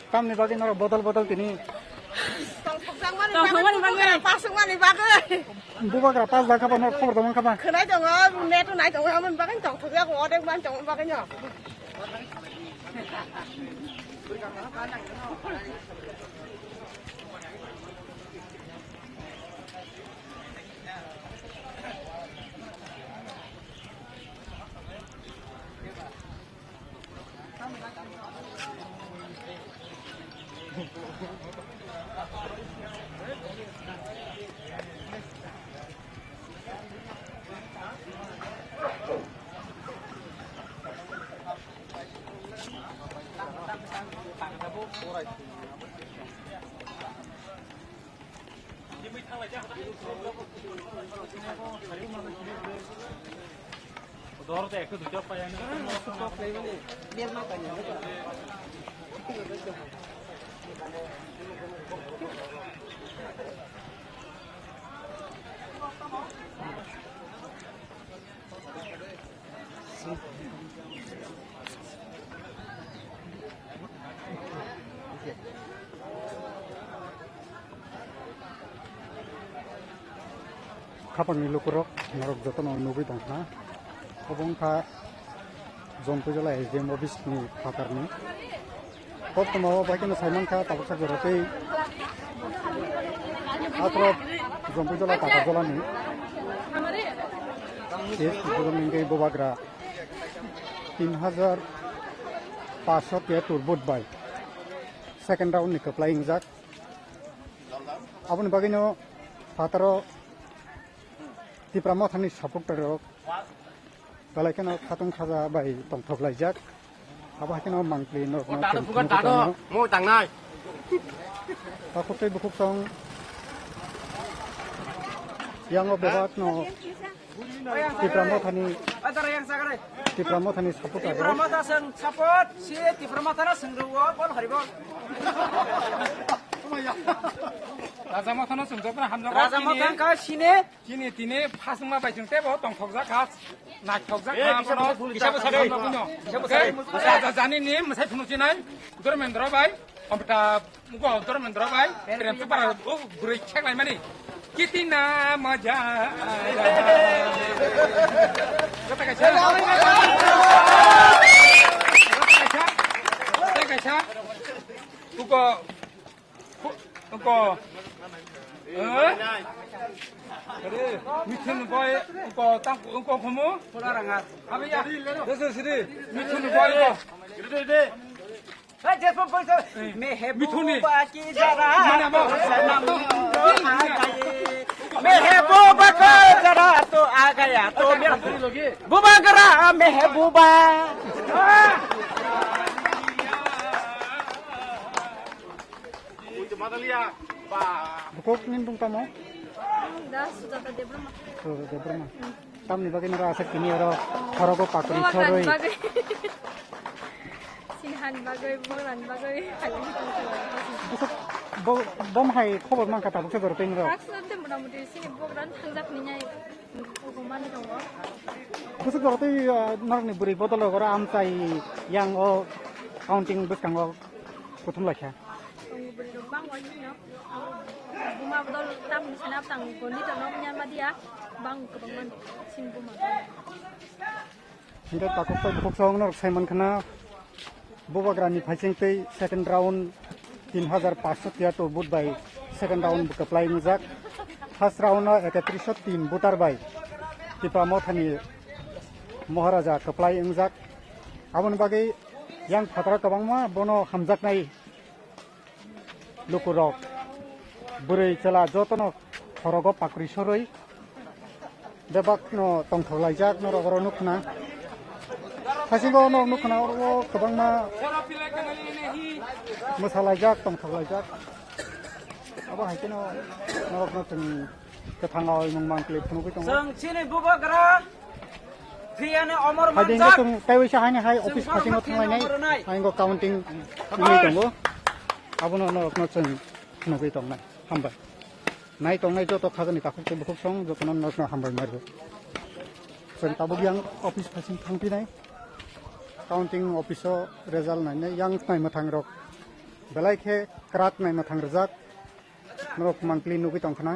Kam ni bagi nara botol tini. Tong mani pasung mani bagai. Buka kerap pas dah kapan nak khabar dah maka kapan. Kenai tong net tu naik tong aman bagai tong tu ya ko ada man tong bagainya. खापांनि लुकुरक नरक जतन नुबि दंना अबंखा जम्पुजला SDM अफिसनि फाटारनि बर्तमाव बायकिनो साइमानखा ताबुसा जरतै आत्रप जम्पुजला फाटारजलानि S बुदुमनिंगै बोबाग्रा 3573 बुधबाय second round नि कप्लाइंग जाक आबुनि बागैनो फाटारो तिप्रामा थांनि सापक्टारो गलायकेनो खातुं खाजा bye तंथबलायजाक आबाहाकेनो मांक्लि नरनो मो तांनाय ताखुतै बुखुसं यांगो बेबातनो तिप्रामा थानि सापक्टारो तिप्रामा थासं सापट सि तिप्रामा थाना संगरुवा बल हरिबल राजा मथानो सोंजोबना हामजा राजा मथान का सिने सिने तिने फासमा बायजोंते बो तंथगजा खास नायथगजा खाबनो हिसाब सारे हिसाब सारे जानि नि मसाय फुनुसिनाय धर्मेन्द्र बाय अमता मुगो धर्मेन्द्र बाय प्रेमसे बारा गुरै छेकलाय माने कितिना मजा गता गायसा मुगो मुगो 미트는 거에 이거 땅 이거 고무 돌아랑아 아버야 그래서 시리 미트는 거에 이래 아 제품 벌써 메헤부바 기자라 메헤부바 기자라 또 아가야 또 부바가라 메헤부바 Bukok nin tung tamo? dah sudah tadi belum. Debrama. Tam ni bagay nara asak kini aro horogo pakri choroi. Sinhan bagay, bulan bagay, halim Bukok bom hai khobar mang kata bukok gor peng ro. Raksa mudah-mudahan sini bukan hangjak ninyai hukuman dong. Bukok gor tu nar ni buri botol gor am tai yang o counting buskang o putum lakha. Bang wajib no. Buma betul tam senap tang goni tanok nyama dia bang kebangun sim buma. Hindi takok tay bukok song nar Simon khana bobagrani phasing tei second round 3573 bud by second round apply mujak first round no 3103 butar by tipamo thani Maharaja apply ingjak abon bagai yang phatra kabangma bono hamjak nai lukurok burai chala jotono horogo pakri soroi debak no tongthlaijak no rogoro nukna hasingo no nukna oro kabangma mosalajak tongthlaijak abo haikeno norok no teng kathangau mungmang klip thumubi tong जों सिने बुबाग्रा फ्रियानो अमर हाइदिंग मानजाक tung kaisa haine hai office hasingo thanglai nai haingo counting ni tongo abono norok no teng thumubi tong nai hambai nai tong nai joto khagani takuk te bukuk song joto non norok no hambai marbo जों tabuk yang office hasing thangpinai counting office o result nai yang nai mathang rok belai khe krak nai mathang rajak norok monthly nubi tongkhana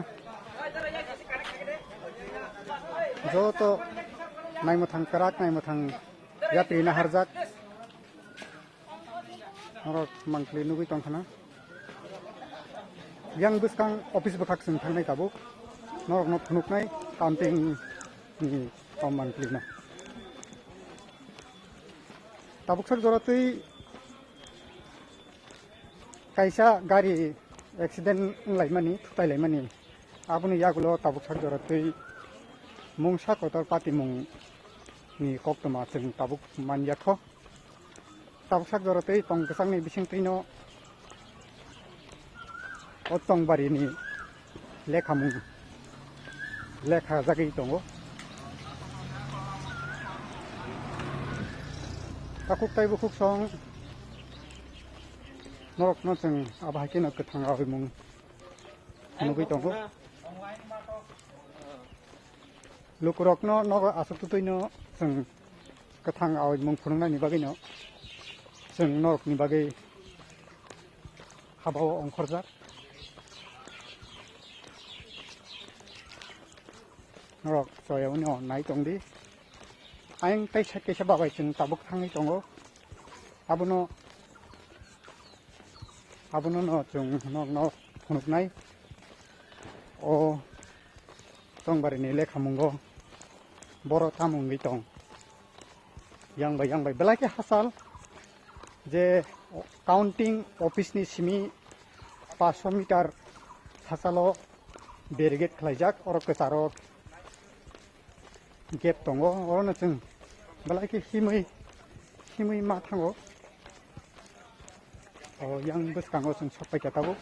joto nai mathang krak nai mathang yatri na harjak norok monthly nubi tongkhana yang buskang office bakhak sing thangnai tabuk norok no thunuknai counting ni monthly na tabuk sar joratui kaisa gari accident laimani thutai laimani abuni yagulo tabuk sar joratui mungsa kotor pati mung ni koktoma sing tabuk manjakho tabuk sar joratui tong gesang ni bising trino otong bari ni lekha mung lekha jagi tongo takuk tai bukuk song norok no sing abahake no kathang awi mung nubi tongo lukurok no nogo asuk tutui no sing kathang awi mung phunungnai ni bagai no sing norok ni bagai habao ongkhorjak rok soya uno nai tong di aing tai sa ke sa ba bai chung tabuk thangi tongo abono no chung no phunuk nai o tongbari ni lekha mungo boro tamungi tong yang bai belaki hasal je counting office ni simi 500 meter hasalo barricade khlaijak oro kesaro gap tongo oro chung belaki himui ma thango o yang buskango chung sopai katabu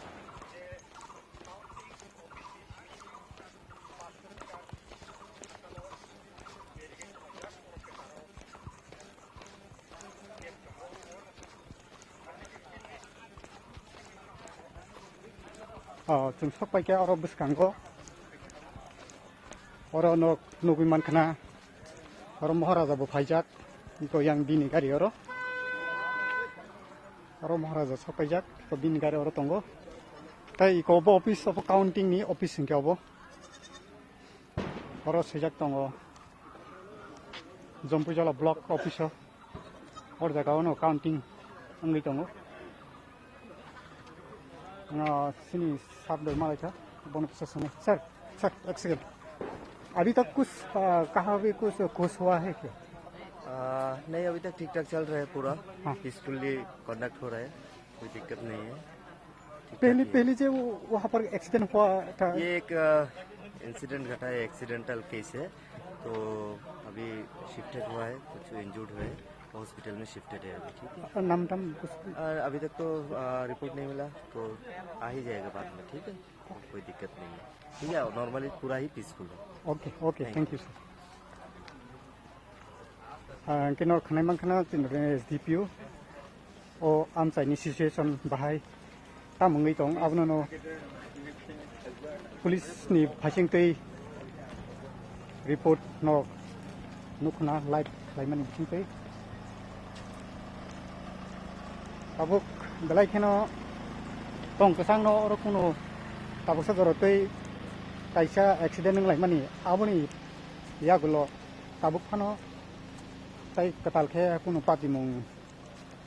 좀 석발게 얼어 부스간 거 얼어 너 누구만 크나 얼어 뭐하라자 뭐 바이작 이거 양 비니 가리 얼어 뭐하라자 석발작 또 비니 가리 얼었던 거 다 이거 뭐 오피스 오브 카운팅 니 오피스 인게 오버 얼어 시작던 거 점부절라 블록 오피서 얼다가 오너 카운팅 응리던 거 sini sabdol माला था बोनो प्रशासन sir एक second अभी तक कुछ कहाँ भी कुछ हुआ है क्या नहीं अभी तक ठीक ठाक चल रहा है पूरा पीसफुली कंडक्ट हो रहा है कोई दिक्कत नहीं है पहले जो वहाँ पर एक्सीडेंट हुआ था ये एक इंसिडेंट घटा है एक्सीडेंटल केस है तो अभी शिफ्टेड हुआ है कुछ इंजर्ड हुए हॉस्पिटल में शिफ्टेड है अभी ठीक है नाम अभी तक तो रिपोर्ट नहीं मिला तो आ ही जाएगा बाद में ठीक है कोई दिक्कत नहीं है ठीक है नॉर्मली पूरा ही पीसफुल है ओके थैंक यू सर किनर खानाय मानखाना जिनरे एसडीपीओ ओ आमसाइनि सिचुएशन बाहाय तामुङै दं आबनो पुलिसनि फासिंतै रिपोर्ट नुखना लाइभ लाइमानि बिथिंतै tabuk belai keno tong kesang no oro kuno tabuk sa dorotei kaisa accident nang laimani aboni ya gulo tabuk phano tai katal khe kuno pati mung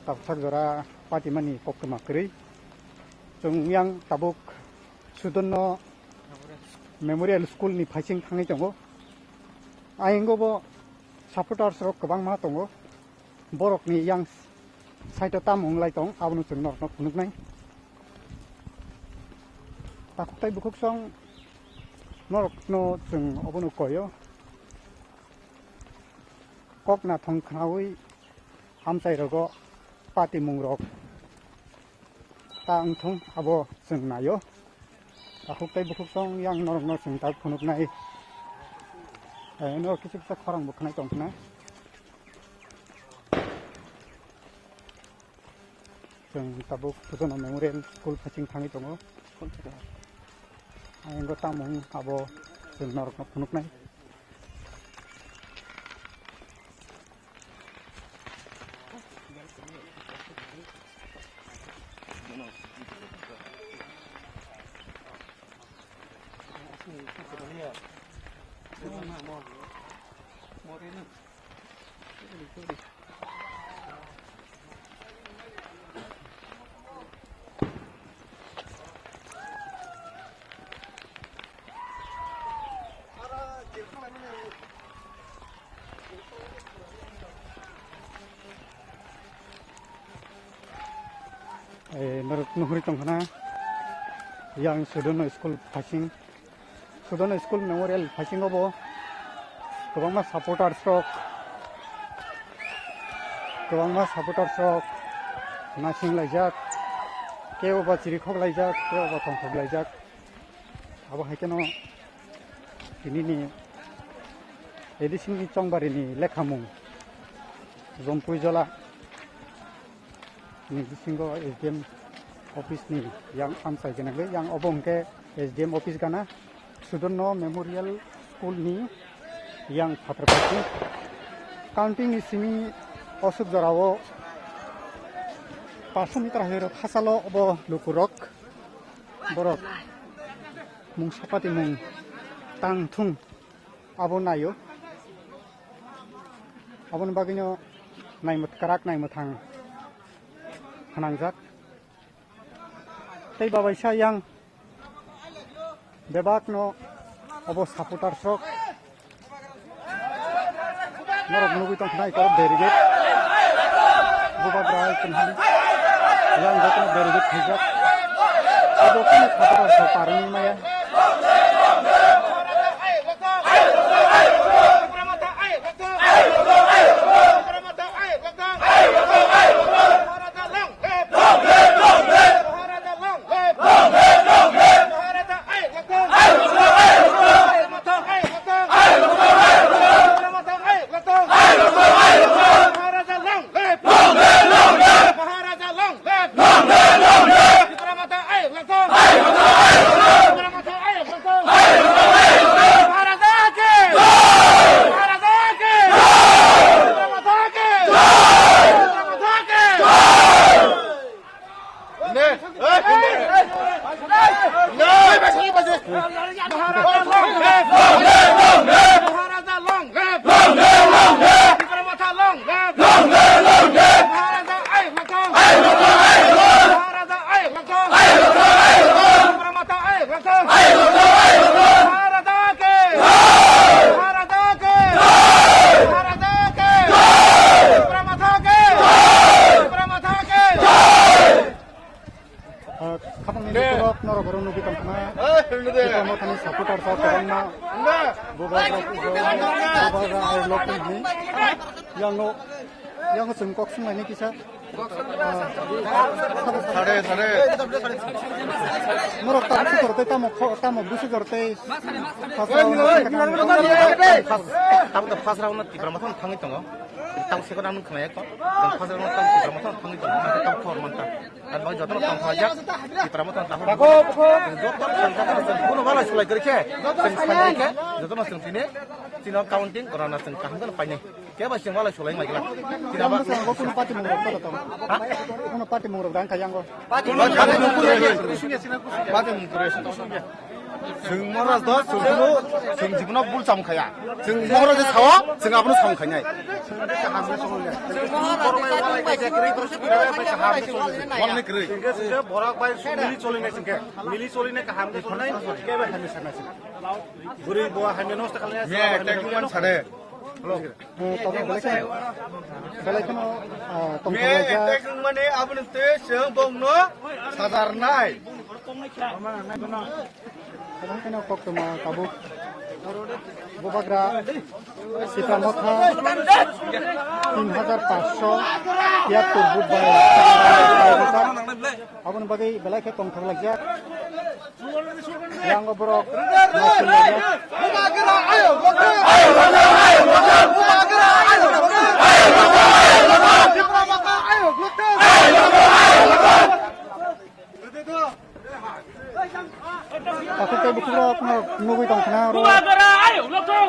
tabuk sa jora pati mani kokma kri chung yang tabuk sudonno memorial school ni phasing thangai tongo aingo bo supporters rok kabang ma tongo borok ni yang site तामुं लाइटं आबनो जों नरक फुनुकनाय ताकुताय बुखुकसं नरक no जों अबनो कयो ककना थंखावै हामसाय रगो पाति मुं रक तांथं आबो जों नायो ताकुताय बुखुकसं yang नरक नो जों ता फुनुकनाय नो किछु किछु खरां बुखनाय दंखना जों tabuk pujono memorial school phasing thangi tongo aingo tamung abo जों नरक फुनुकनाय नरक नुहुरि तंखना yang Sudono school phasing Sudono school memorial phasing obo gobangma supporters rok nasing laijak keo ba chiri khok laijak keo ba thong khok laijak abo haikeno tinini edition ni chongbari ni lekhamung jompui jola ni bisingo SDM office ni yang amsai genage yang obongke SDM office gana Sudono memorial school ni yang phatrapati counting ni simi osuk jarawo 500 meter hero hasalo obo lukurok borok mung sapati mung tang thung abo nayo abon bagino naimut karak naimutang hanangjak tei babaisa yang bebakno abo supporter sok norok nugui tong nai korok derigate bubak rai kenhali yang jatno derigate hijak abo kan supporter sok parni maya yang jengkok semua ini kisah norok tamu korte tamu busi korte tamu dah pas rawan nanti keramasan tangi tengok tamu sekarang nung kena ya kok dan pas rawan tamu keramasan tangi tengok nanti tamu forman tak dan bagi jatuh tamu saja di keramasan tahu jatuh sengkak kuno malah sulai kerja sengkak kerja jatuh masuk sini sini counting korana sengkak kan apa ini kaya masih malah sulai lagi lah tidak apa sengkak kuno pati mengurut atau kuno pati mengurut dan kayang kok pati mengurut जों महाराज दा जोंखौ जों जिबनाव bull सामखाया जों महाराज सावा जों आबनो सामखायनाय Barack bye मिली चलिनाय जोंके मिली चलिनाय गाहाम देखनाय केबे हानि सानाय गुरै बवा हानि नस्त खालामनाय ये टेकु मान सादे माने आबनते जों बंनो साजारनाय kadang kena kok sama kabu bubagra sita motha 3500 ya turbut bay abon bagai belai ke tong thang lagja yang obrok bubagra ayo aku kayak buku rock nunggu tong kena rock ayo lokong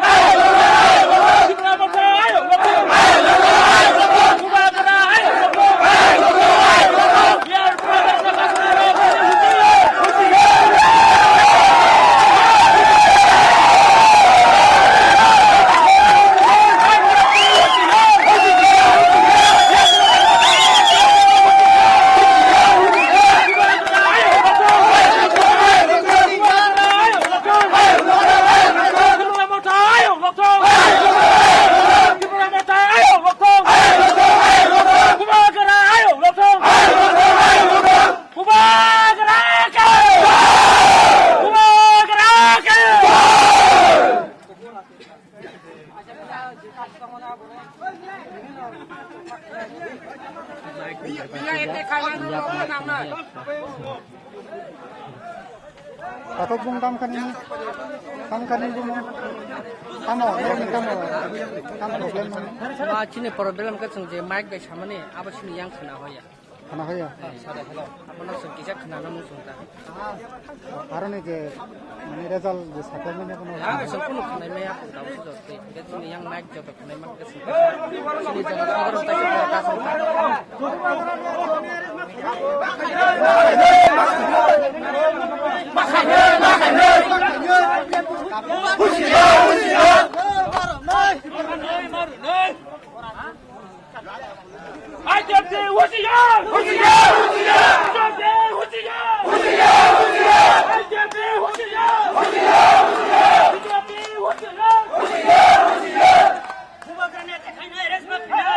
Atau bung tamkan ini bung kamu problem sini problem kan sengaja mic by sama nih apa sini yang kena hoya apa nasi kisah kena namun sunta karena ke mana result di settlement apa sempurna kena maya tahu sudah kan sini yang mic jatuh kena mak ke sini jangan kabar untuk kita Makanya IDFT होशियार होशियार होशियार होशियार होशियार होशियार IDFT होशियार होशियार होशियार IDFT होशियार होशियार होशियार बुबा करने दिखाई नहीं रेशमा नहीं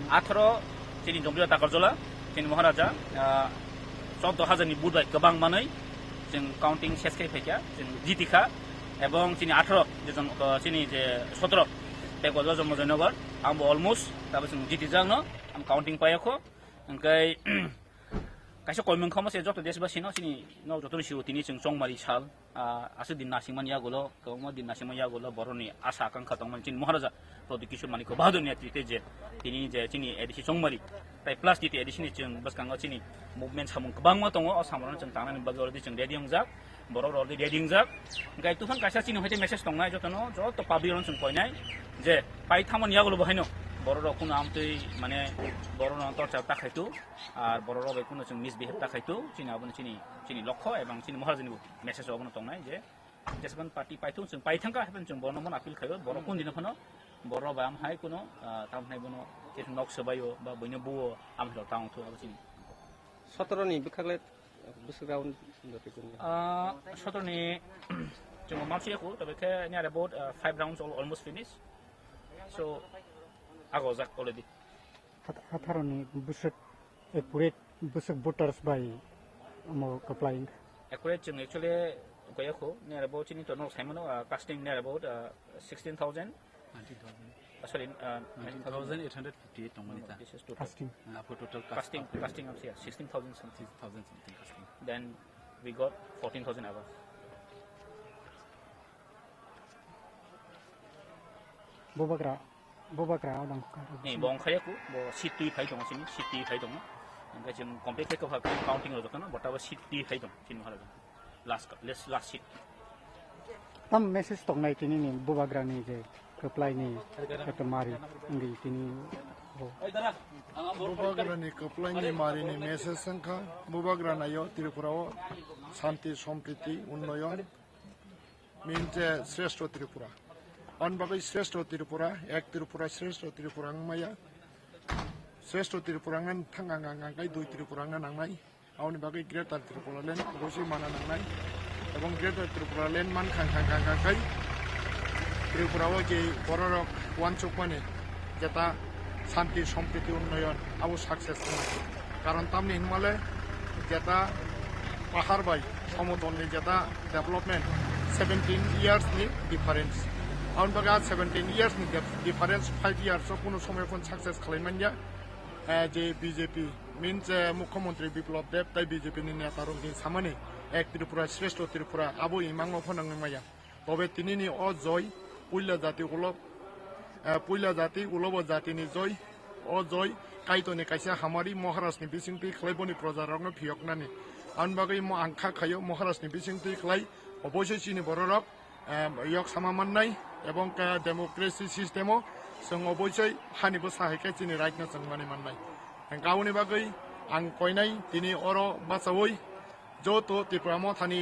Athro chini jombiya takarjola chini maharaja 14,000 budai kebang manai jeng counting seskai pekya jeng jitika ebong chini 18 jejon chini je 17 te ko jo mo jenogar am almost ta ba sung jiti jang no am counting pa yakho angkai kaisa koimung khama se jot des ba sino sini no jotoni siu tini sung chongmari sal asu din nasingman yagulo kawma din nasingman yagulo boroni asa kangkha tongman chin maharaja prodikishur maniko bahadur netrite je tini je chini edisi chongmari tai plus titi edisi chung baskango chini movement samung kabangma tongo asamron chung tangani bagor di chung ready ongjak borok rol di ready ongjak gai tufan kaisa chini hoite message tongnai jotono jot public ron chung koinai je pai thamon yagulo bahaino borok kuno amtui mane borok non torcha takhaitu আর বড়রা বেকুনো जों misbehave তাকাইতো চিনি আবন চিনি লক্ষ্য এবং চিনি মহারাজনি message অবন তংনাই যে যেসবান party পাইতো जों পাইথাঙ্কা হেবেন जों বর্ণমন আপিল খাইও বড় কোন দিন ফনো বড় বা আম হাই কোনো তামনাই বনো যে নক সবাইও বা বইনো বুও আম হলো তাং তো আবো চিনি 17 ni bikhagle busraw ni जों मानसियाखौ तबे के near about 5 rounds almost finished so agozak already 18 ni busuk accurate busuk voters by more applying accurate chung actually goyako near about ni to no simon casting near about 16,000 sorry 19,858 tongmanita this is total casting for total casting of 16,000 something casting then we got 14,000 above bobakra adang ni bong khayaku bo seat 2 phai dong sini seat 3 phai dong angka जों complete ke ha counting ro jokana botaba seat 3 phai dong sin mara last seat tam message tongnai tini ni bobakra ni je apply ni kata mari ngi tini bobakra ni apply ni mari ni message sangkha bobakra na yo Tripurao shanti sompriti unnoyon minte shreshto Tripura অনবাগৈ শ্রেষ্ঠ ত্রিপুরা এক ত্রিপুরা শ্রেষ্ঠ ত্রিপুরা মায়া শ্রেষ্ঠ ত্রিপুরা থাঙ্গাঙ্গাঙ্গাই দুই ত্রিপুরা নাংনাই আউনি বাগৈ greater Tripura lane অবশ্যই মানা নাংনাই এবং greater Tripura lane মান খাঙ্গাঙ্গাঙ্গাই ত্রিপুরাও যে বড়রক ওয়ানচুক মানে যেটা শান্তি সম্প্রীতি উন্নয়ন আবু সাকসেস কারণ তামনি হিমালে যেটা পাহাড় বাই সমতলনি যেটা ডেভেলপমেন্ট 17 years ni difference आउन बगा 17 years ni difference 5 years so কোনো সময় কোন সাকসেস খালাইমানিয়া যে বিজেপি মিনস মুখ্যমন্ত্রী বিপ্লব দেব তাই বিজেপি নি নেতা রংনি সামনে এক ত্রিপুরা শ্রেষ্ঠ ত্রিপুরা আবো ইমাংও ফনাংমায়া তবে তিনি নি অ জয় পুইলা জাতি উলব জাতিনি জয় অ জয় কাইতনি কাইসা হামারি মহারাষ্ট্রনি বিসিংতি খলাইবনি প্রজারংনো ফিয়কনানি आउन बगै म आंखा खायो মহারাষ্ট্রনি বিসিংতি খলাই অবশ্যই চিনি বড়রক yok samamanai এবং ডেমোক্রেসি সিস্টেমও जों অবশ্যই হানিবো সাহায্য চিনি রাইট না जों মানি মাননাই গাউনি বাগৈ আং কইনাই তিনি অর বাসাওই যত ত্রিপুরামো থানি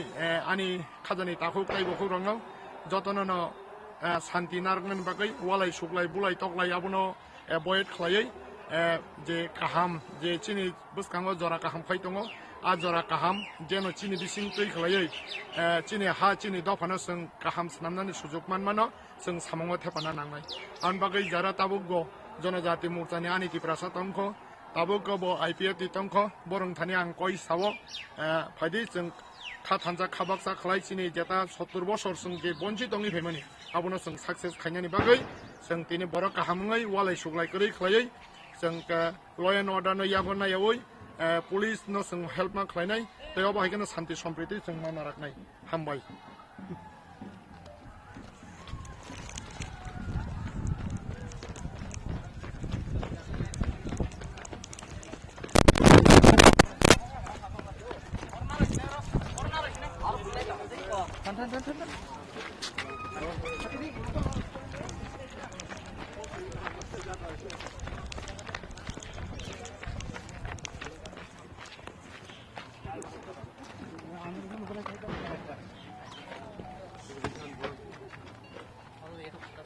আনি খাজানি তাকু কাইবো রঙাও যতন শান্তি নারগন বাগৈ ওয়ালাই সুকলাই বুলাই তকলাই আবনো বয়েট খলাই যে কাহাম যে চিনি বসকাঙ্গ জরা কাহাম খাই দङ Ajara kaham jeno chini bising tui khlai chini ha chini dofano जों kaham snamnani sujok manmano जों samongo thepana nangnai an bagai jara tabugo जनजाति मोर्चानि ani tiprasa tongkho tabugo bo IPF ti tongkho borong thani ang koi sawo phadi जों kha thanja khabaksa khlai chini jeta 70 বছর जों je bonji tongi phemani abono जों success khainani bagai जों tini boro kahamungai walai suglai kori khlai जों law and order no yabona yawoi police न जों help मा खालायनाय बेयाव बाहायगोन शान्ति सम्प्रीति जों मावना राखनाय हामबाय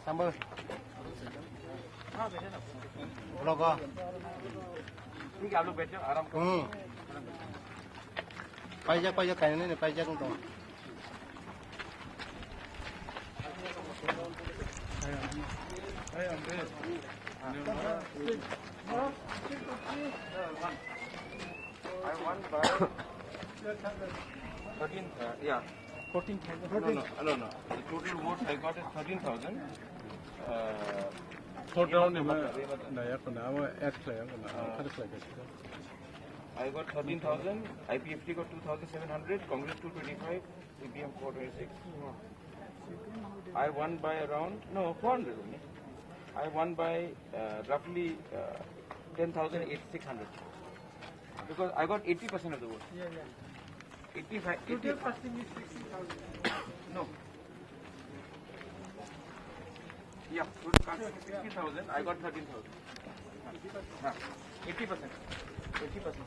Sambal. Logo. Ini kalau bejo aram. Pajak kayaknya nih pajak untuk. I want by 13. Yeah. 14,000. No. The total votes I got is 13,000. Third round ni mah naya kena apa add player kena ada player. I got 13,000, IPFT got 2,700, Congress 225, CPM 426. I won by around, no, 400 only. I won by roughly 10,600. Because I got 80% of the vote. 85. Total fasting is 60,000. No. Yeah, total casting is 60,000. I got 13,000. 80%. 80%.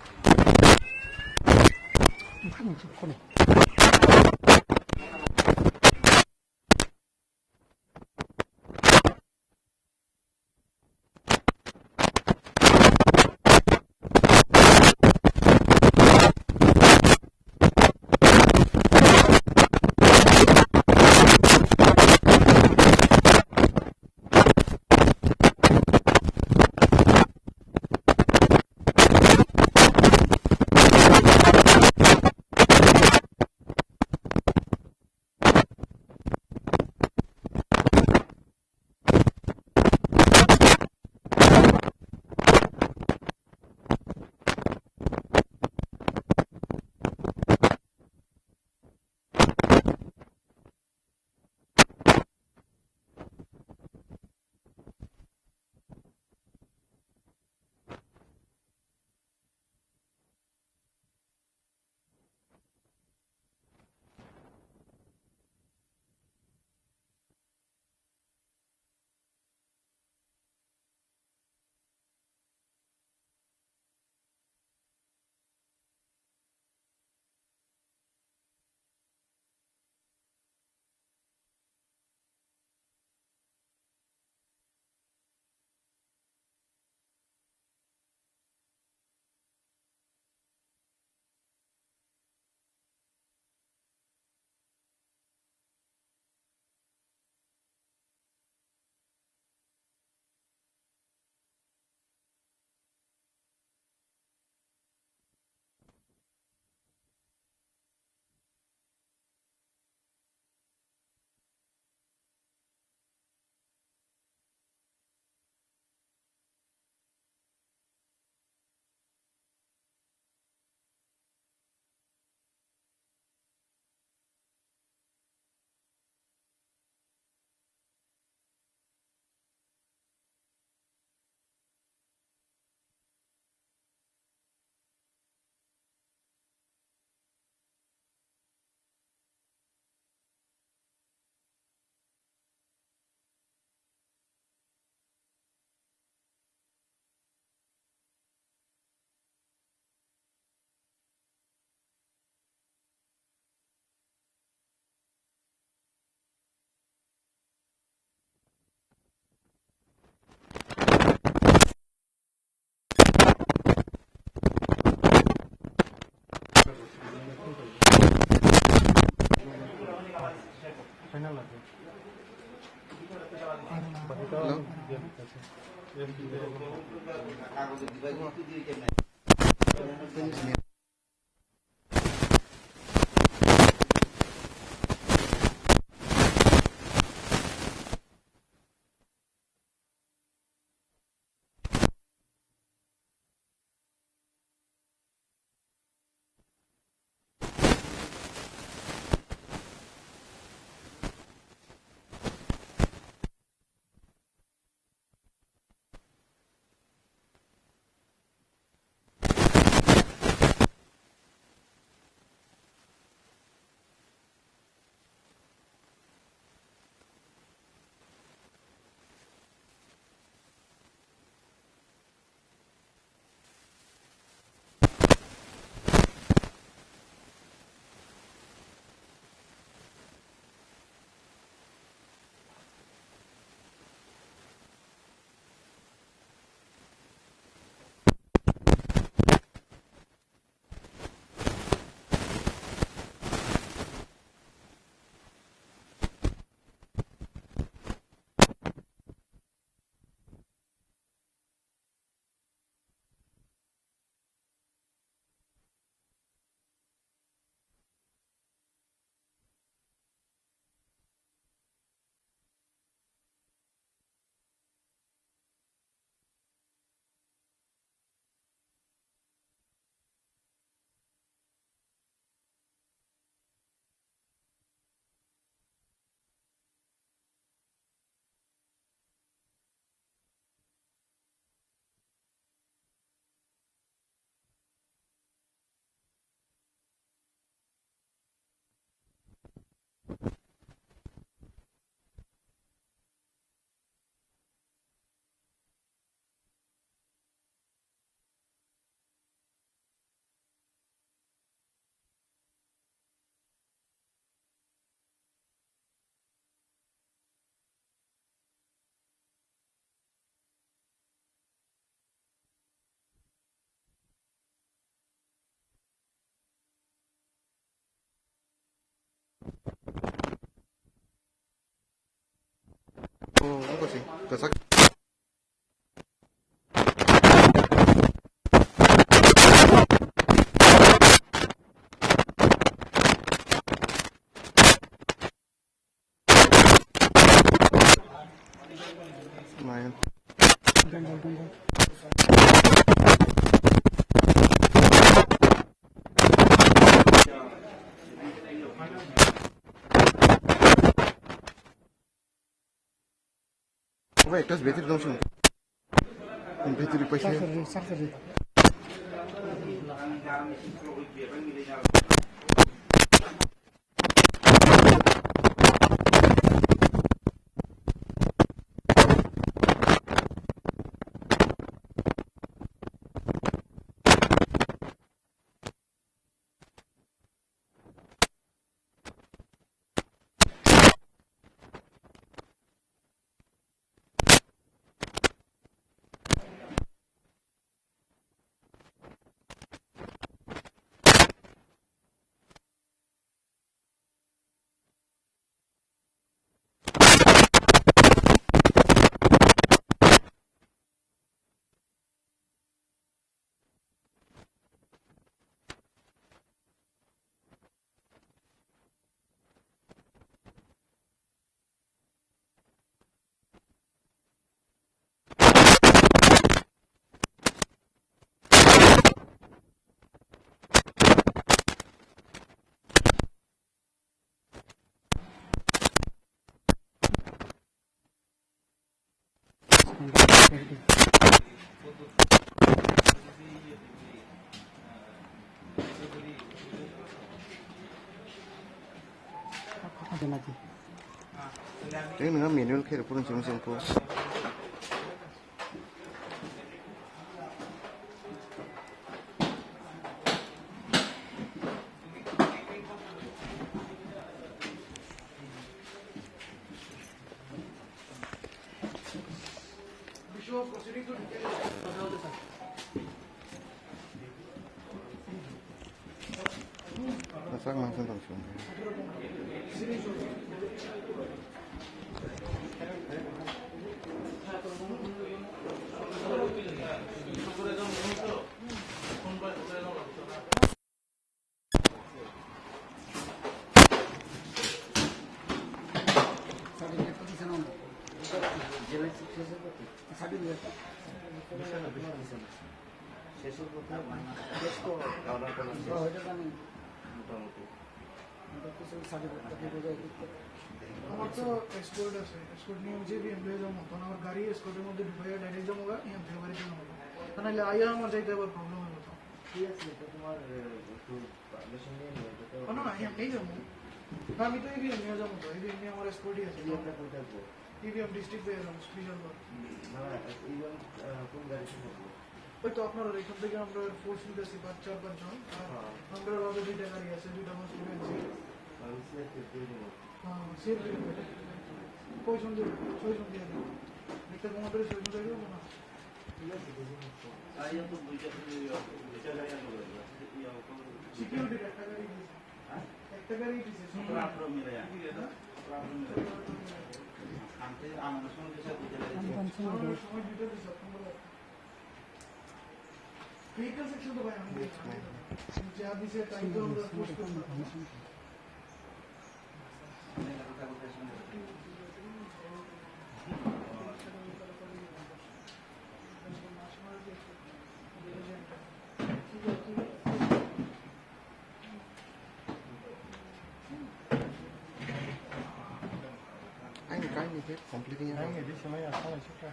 sih. Kesak. Lumayan. Wait, das beter dong sih. Beter पैसा. Ini nggak manual kayak pun cuma masak langsung langsung. আমার তো escort আছে escort নিয়ে যে BMW যাবো তখন আমার গাড়ি এসকোর্টের মধ্যে ঢুকাইয়া ডাইরেক্ট যাবো গা এম থেকে বাড়ি যাবো তা নাহলে আইয়া আমার যাইতে আবার প্রবলেম হলো তো ঠিক আছে তোমার একটু পারমিশন নিয়ে নিও না এম নেই যাবো না আমি তো ইভিএম নিয়ে যাবো তো ইভিএম নিয়ে আমার এসকোর্টই আছে ইভিএমটা কোথায় থাকবো ইভিএম ডিস্ট্রিক্ট পেয়ে যাবো স্পেশাল না ইভিএম কোন গাড়িতে থাকবো ওই তো আপনার এখান থেকে আমরা ফোর্স নিতেছি 4-5 জন আমরা বাবা দুইটা গাড়ি আছে দুইটা বাস করে আছি হ্যাঁ সেফ কয়জন দিয়ে 6 জন দিয়ে একটা কমান্ডারে 6 জন দিয়ে না ঠিক আছে আইয়া তো দুইটা গাড়ি আনবো সিকিউরিটি একটা গাড়ি একটা গাড়ি দিছে আপনারা মিলে আনতে আমাদের সঙ্গে কিছু দিতে লাগে সময় দিতে দিছে আপনারা vehicle section तो भाई हम नीचे आदि से टाइम तो हम पोस्ट कर anh cái như thế complete như anh đi xem ya xong rồi chứ hả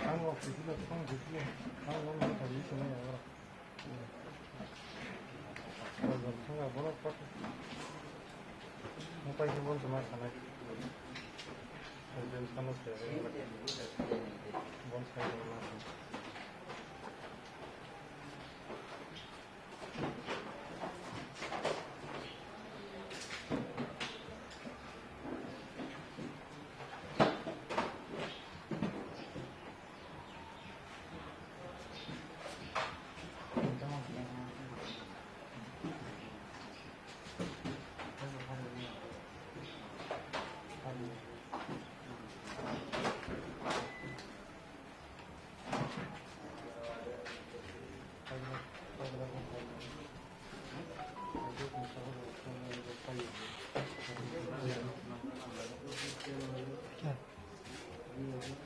anh ngọc thì là xong rồi chứ anh ngọc là đi xem ya rồi rồi xong rồi bố nó không phải cái bố nó mà này rồi xong rồi bố nó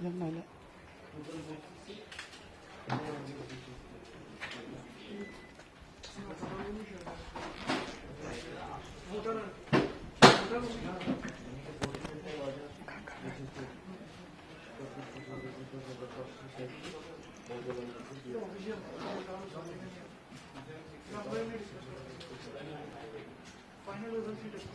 Yang mana? Final result sheet is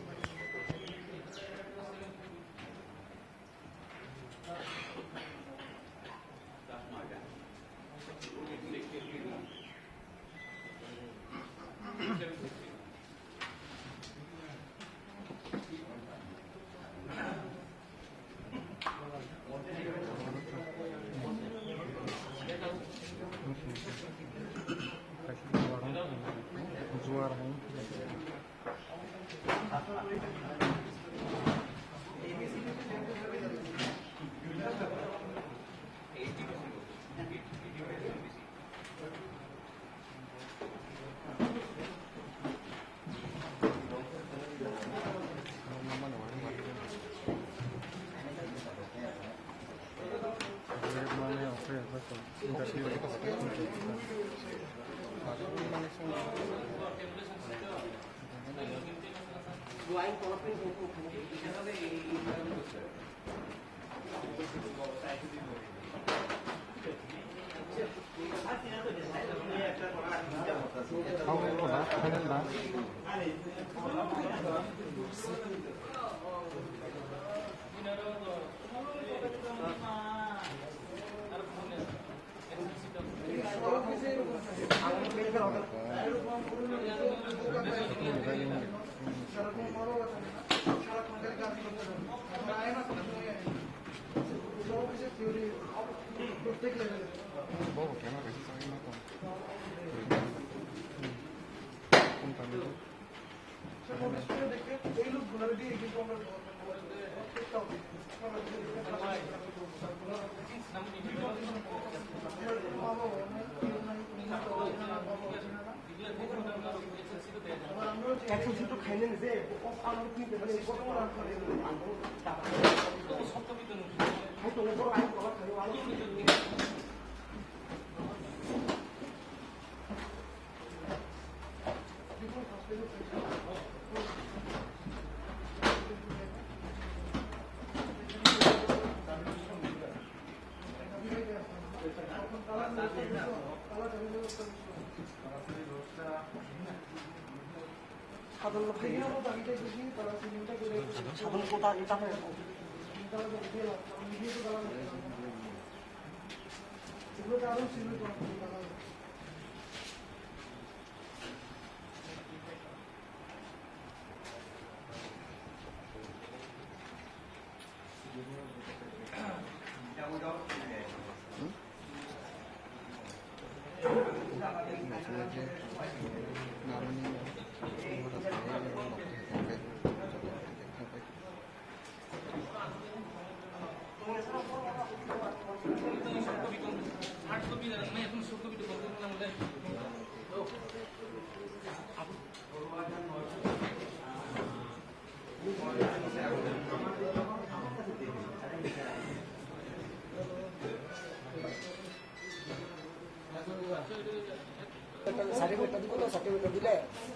certificate দিব তো certificate দিলে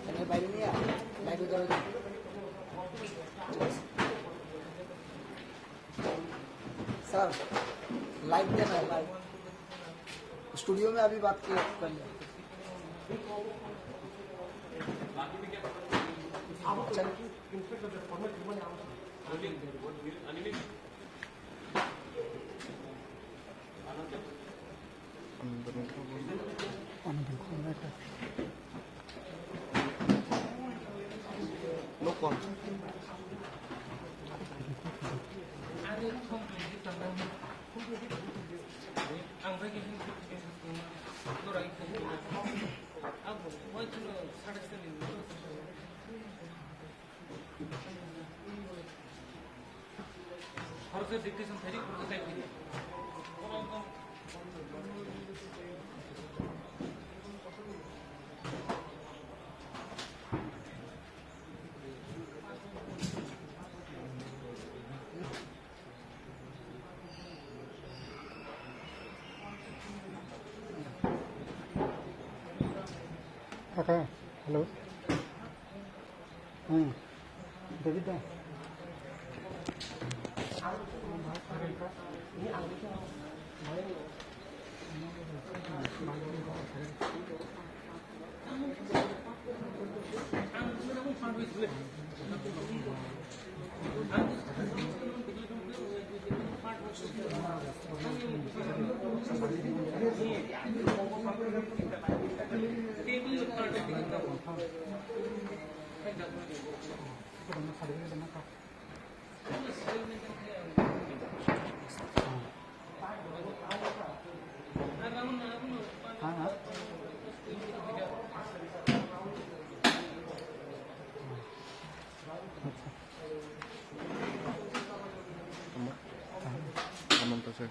এনে বাইরে নিয়ে বাইরে করে sir live देना है लाइव स्टूडियो में अभी बात कर लिया dictation theory prototype Okay, hello. David da. Ananta sir.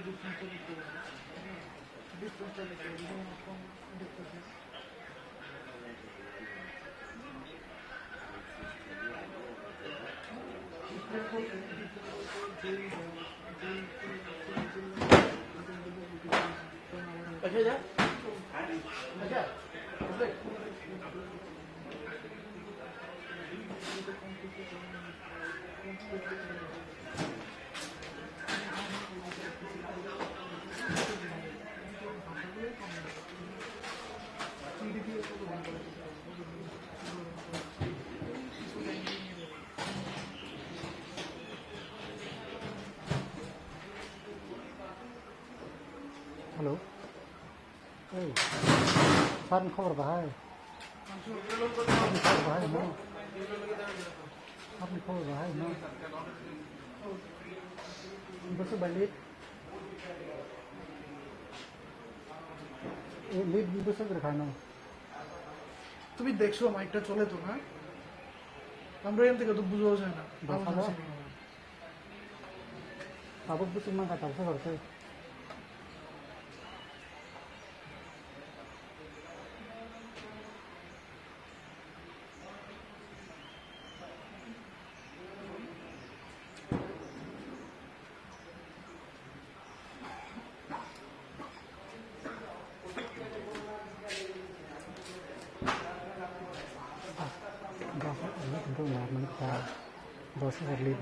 ডিফারেন্সটা দেখতে পাবেন ডিফারেন্সটা দেখতে পাবেন কম দেখতেছি हेलो सर खबर भाई खबर भाई ना आपने खबर भाई ना बस बंदी লিড বিবেচক রেখায় না তুমি দেখছো মাইকটা চলে তো না আমরা এখান থেকে তো বুঝাও যায় না আবু বুঝি মা কথা বলছে Untuk menikah dosa terlebih.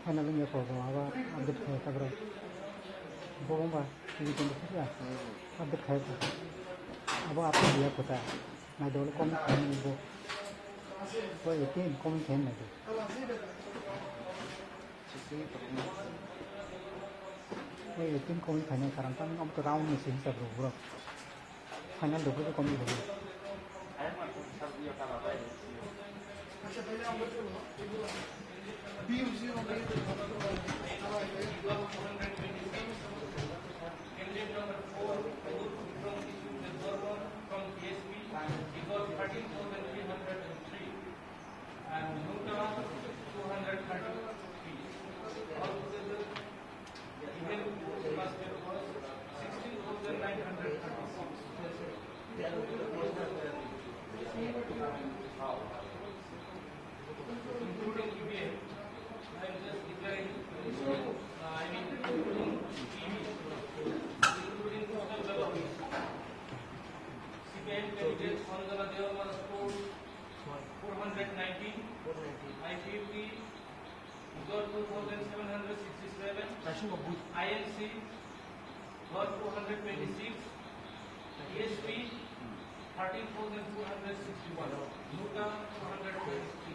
Hanya lagi apa apa update kayak apa bohong bah ini tentu saja update kayak apa dia kota nah dulu komen ini bu buat itu komen kena itu itu komen kena sekarang kan om terang nih sih sebelum bro hanya dulu komen dulu INC got 426, ESP 13,261, NUTA 423.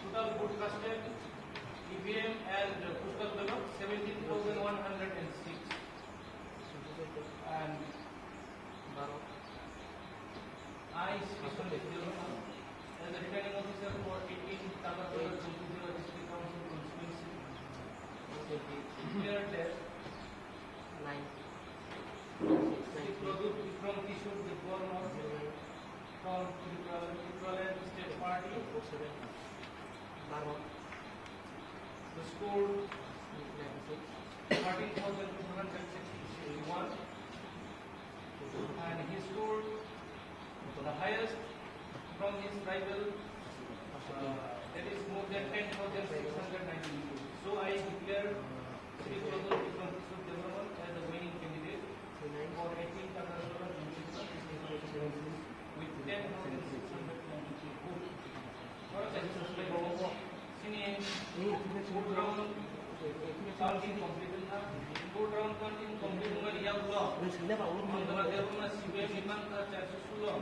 Total vote casted, EVM and postal ballot 17,106. And I, as a returning officer for 18 Tagatola District Council constituency, declared that 9 from Kishore Dipwarma from Tripura State Party. The score 13,261 and he scored the highest from his rival, that is more than 10,692. So I declare Sri Pradhan Vikram Kishore Devarman as the winning candidate for 18 Tagatola with 10,693 votes. Sini fourth round counting completed था fourth round counting complete होकर यह हुआ Mangla देवरुमा CBI विमान था 416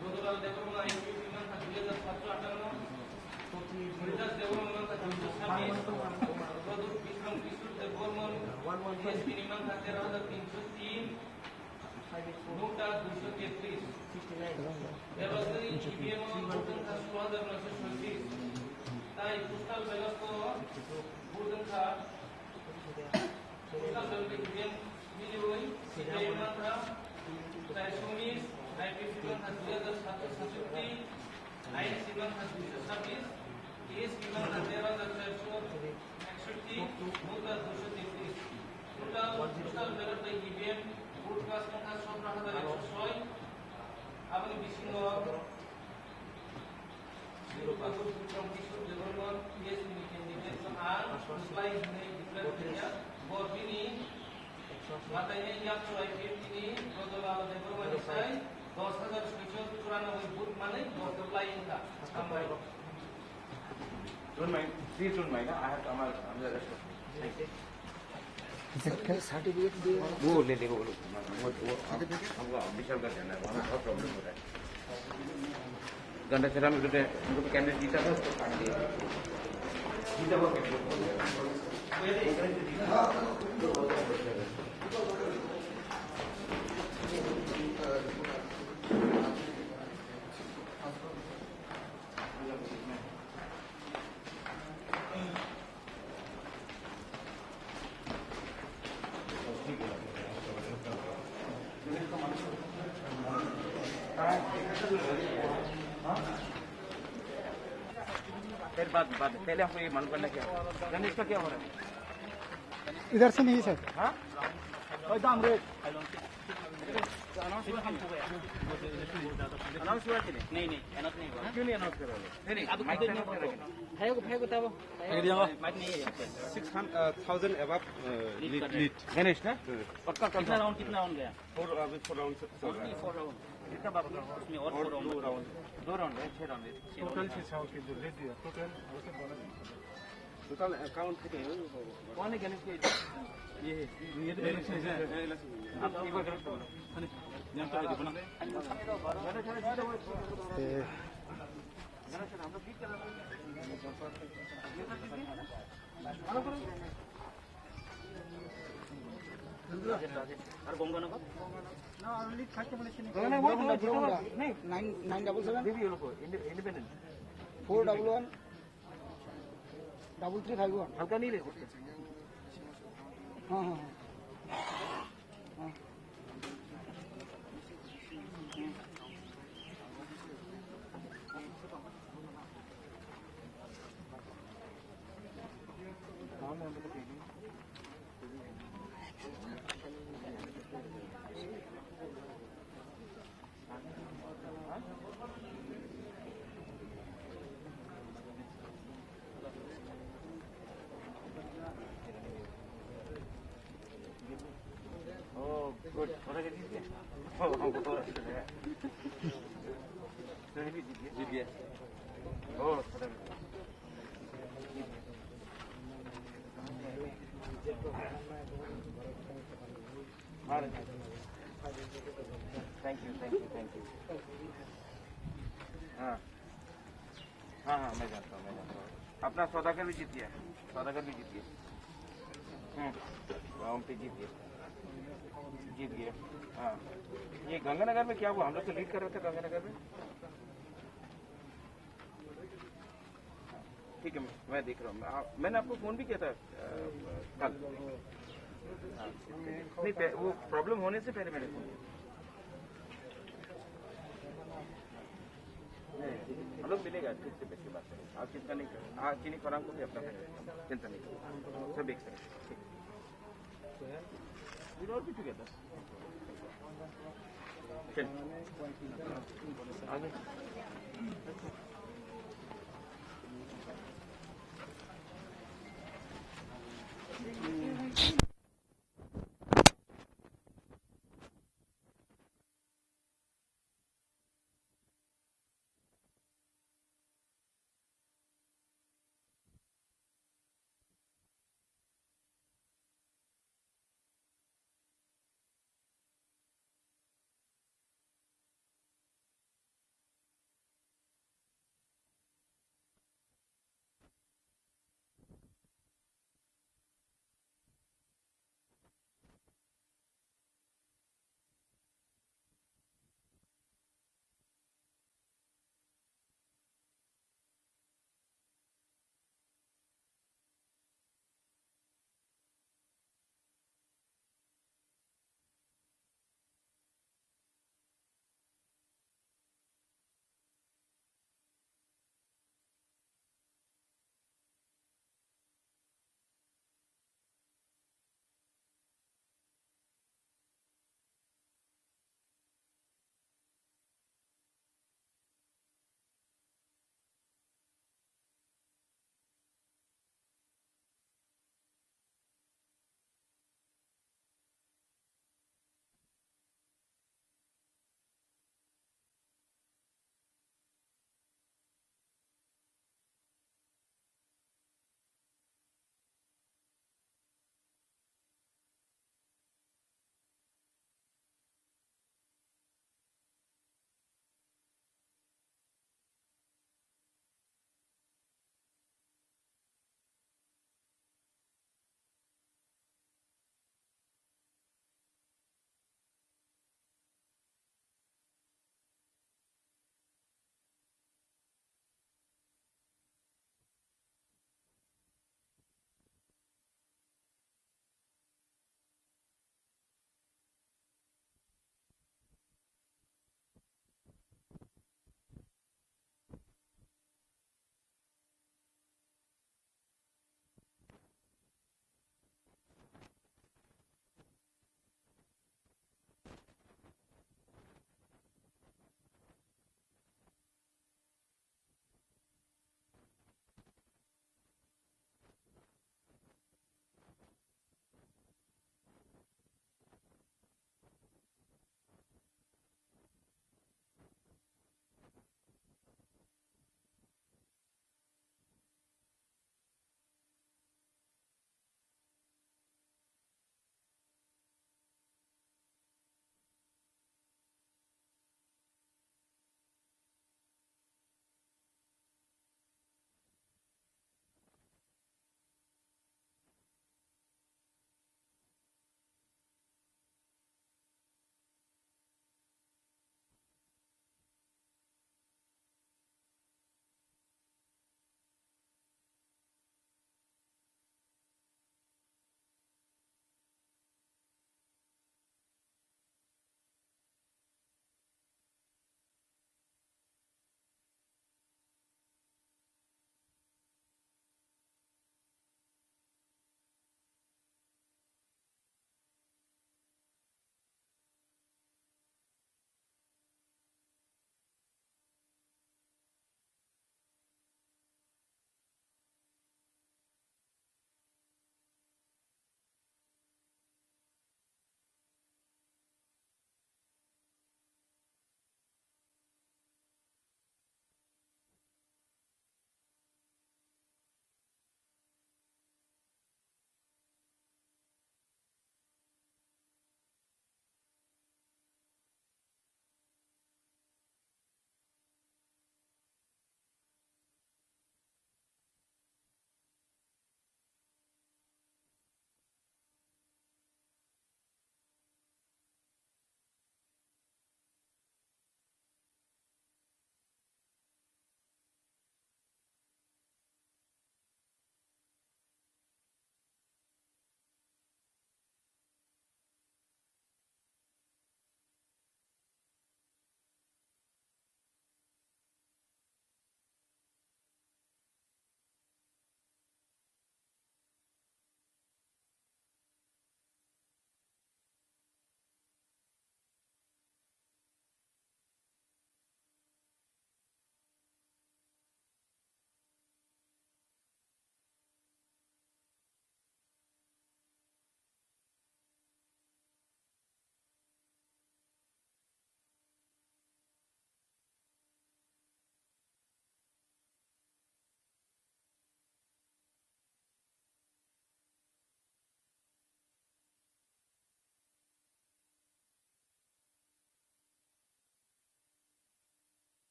रोदला देवरुमा IP विमान था 2758 हरिदास देवरुमा विमान था 226 रोदल विक्रम किशोर देववर्मा एसपी विमान था 13303 नोटा 233 देवराजरी ईवीएम बोर्डन था 16936 ताई पोस्टल बैलेट को बोर्डन था पोस्टल बैलेट ईवीएम मिली हुई सीबीआई में था 419 आईपीएफ में था 2767 आईएनसी में था 226 केएस में था 13461 NOTA 233 total postal ballot EVM broadcast में था 17106 अपने बिसिंग from Kishore Development yes we can depend on supply नहीं डिक्लेयर किया और बिनी बताइए या तो आईपीएफ की रोजगार वाला डेवलपमेंट साइड 10694 बुक माने और सप्लाई इनका हमारे don't mind please don't mind I have to certificate वो ले ले वो हमको विशाल का देना है वहाँ बहुत प्रॉब्लम हो रहा है घंटा फिर हम उनको कैंडिडेट जीता था उसको काट दिया जीता हुआ फिर बात पहले हमको ये मालूम करना क्या गणेश का क्या हो रहा है इधर से नहीं सर हाँ दाम रेट अनाउंस हुआ कि नहीं अनाउंस नहीं हुआ क्यों नहीं अनाउंस कर रहे नहीं अब माइक अनाउंस कर रहे है को तब माइक नहीं है 6,000 अबव लीड गणेश ना पक्का कितना राउंड गया 4 राउंड 4 राउंड कितना बात उसमें और 2 राउंड है 6 राउंड है टोटल 6 राउंड के जो रेट दिया टोटल अकाउंट कितने कौन है गणेश के ये आप एक बार गणेश बोलो हम लोग ठीक कर रहे और गोंगोना को ना ओनली 30 मिनट नहीं 977 देवी ये लोग इंडिपेंडेंट 411 3351 हल्का नहीं ले सकते हाँ हाँ गुड थोड़ा जीत गया हमको तो जीत गया ओ थैंक यू हाँ मैं जानता हूँ अपना सौदागर भी जीत गया गाँव पे जीत गया हाँ ये गंगानगर में क्या हुआ हम लोग तो लीड कर रहे थे गंगानगर में ठीक है मैं देख रहा हूँ मैंने आपको फोन भी किया था कल नहीं वो प्रॉब्लम होने से पहले मैंने फोन किया हम लोग मिलेगा फिर से बैठ के बात करेंगे आप चिंता नहीं करें चीनी फराम को भी अपना चिंता नहीं करें सब एक साथ We'll all be together. Okay.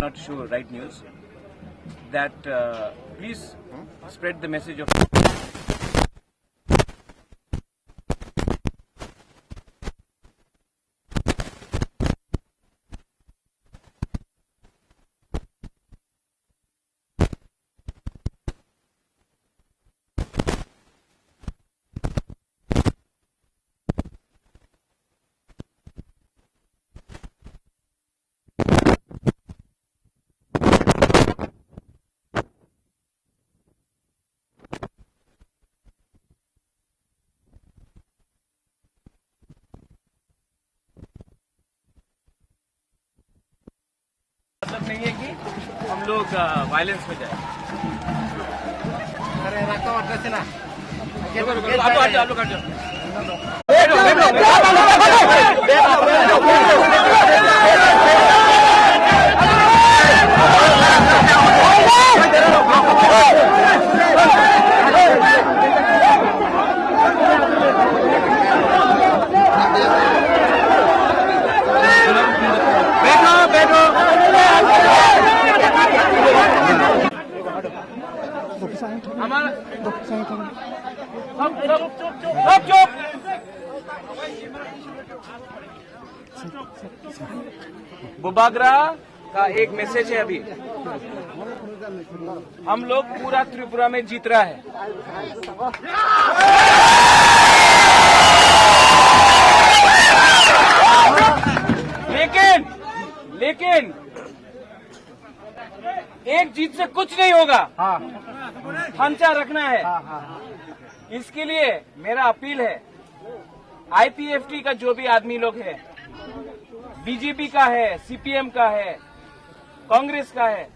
not show right news. That please spread the message of. मतलब नहीं है कि हम लोग वायलेंस में जाए। बुबागरा का एक मैसेज है अभी, हम लोग पूरा त्रिपुरा में जीत रहा है। लेकिन एक जीत से कुछ नहीं होगा, ढांचा रखना है। इसके लिए मेरा अपील है, आईपीएफटी का जो भी आदमी लोग है, बीजेपी का है, सीपीएम का है, कांग्रेस का है,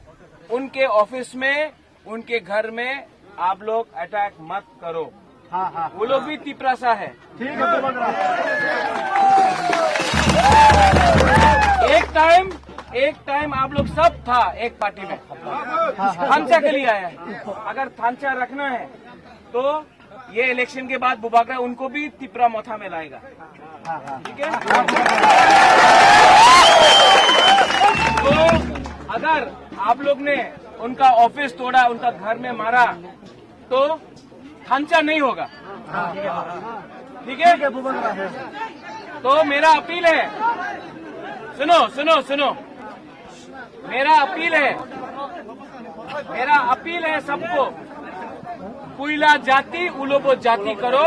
उनके ऑफिस में, उनके घर में आप लोग अटैक मत करो। वो लोग भी तिपरासा है। ठीक है। एक टाइम आप लोग सब था एक पार्टी में, थांचा के लिए आया है। अगर थांचा रखना है तो ये इलेक्शन के बाद बुबागरा उनको भी तिपरा मोथा में लाएगा। ठीक है। तो अगर आप लोग ने उनका ऑफिस तोड़ा, उनका घर में मारा, तो थांचा नहीं होगा। ठीक है। तो मेरा अपील है, सुनो, मेरा अपील है सबको, कुइला जाति उलोबो जाति करो।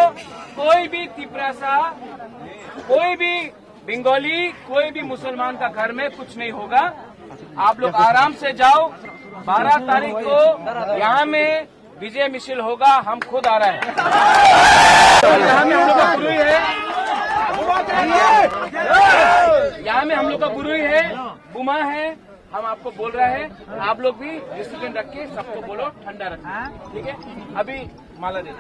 कोई भी तिपरासा, कोई भी बंगाली, कोई भी मुसलमान का घर में कुछ नहीं होगा। आप लोग आराम से जाओ। 12 तारीख को यहाँ में विजय मिছিল होगा, हम खुद आ रहे हैं। यहाँ में हम लोग का गुरु है, यहाँ में हम लोग का गुरु है, बुमा है। हम आपको बोल रहे हैं, आप लोग भी डिसिप्लिन रख के सबको बोलो ठंडा रखना। ठीक है। अभी माला दे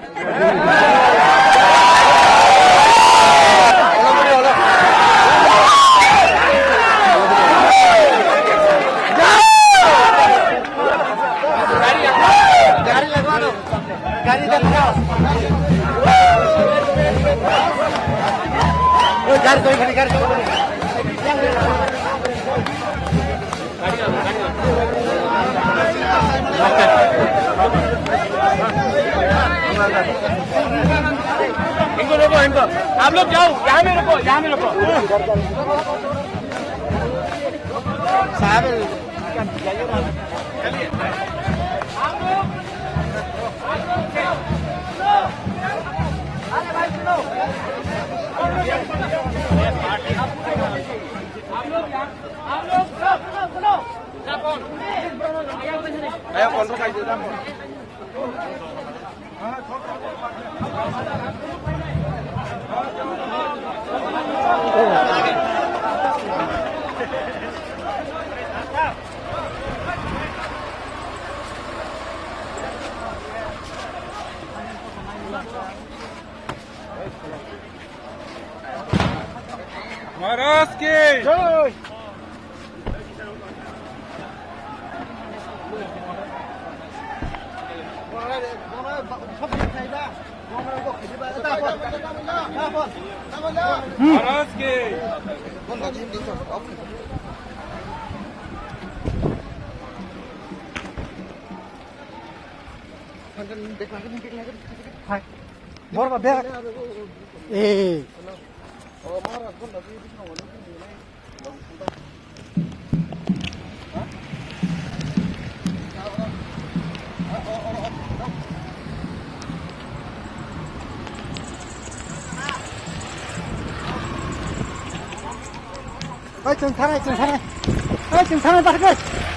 गाड़ी लगवा दो, गाड़ी लगाओ। इनको रोको, आप लोग जाओ, यहाँ में रुको। साहब महाराज की जय। महाराज के हाय बरबा बे ए 정상에 정상에 정상에 바르게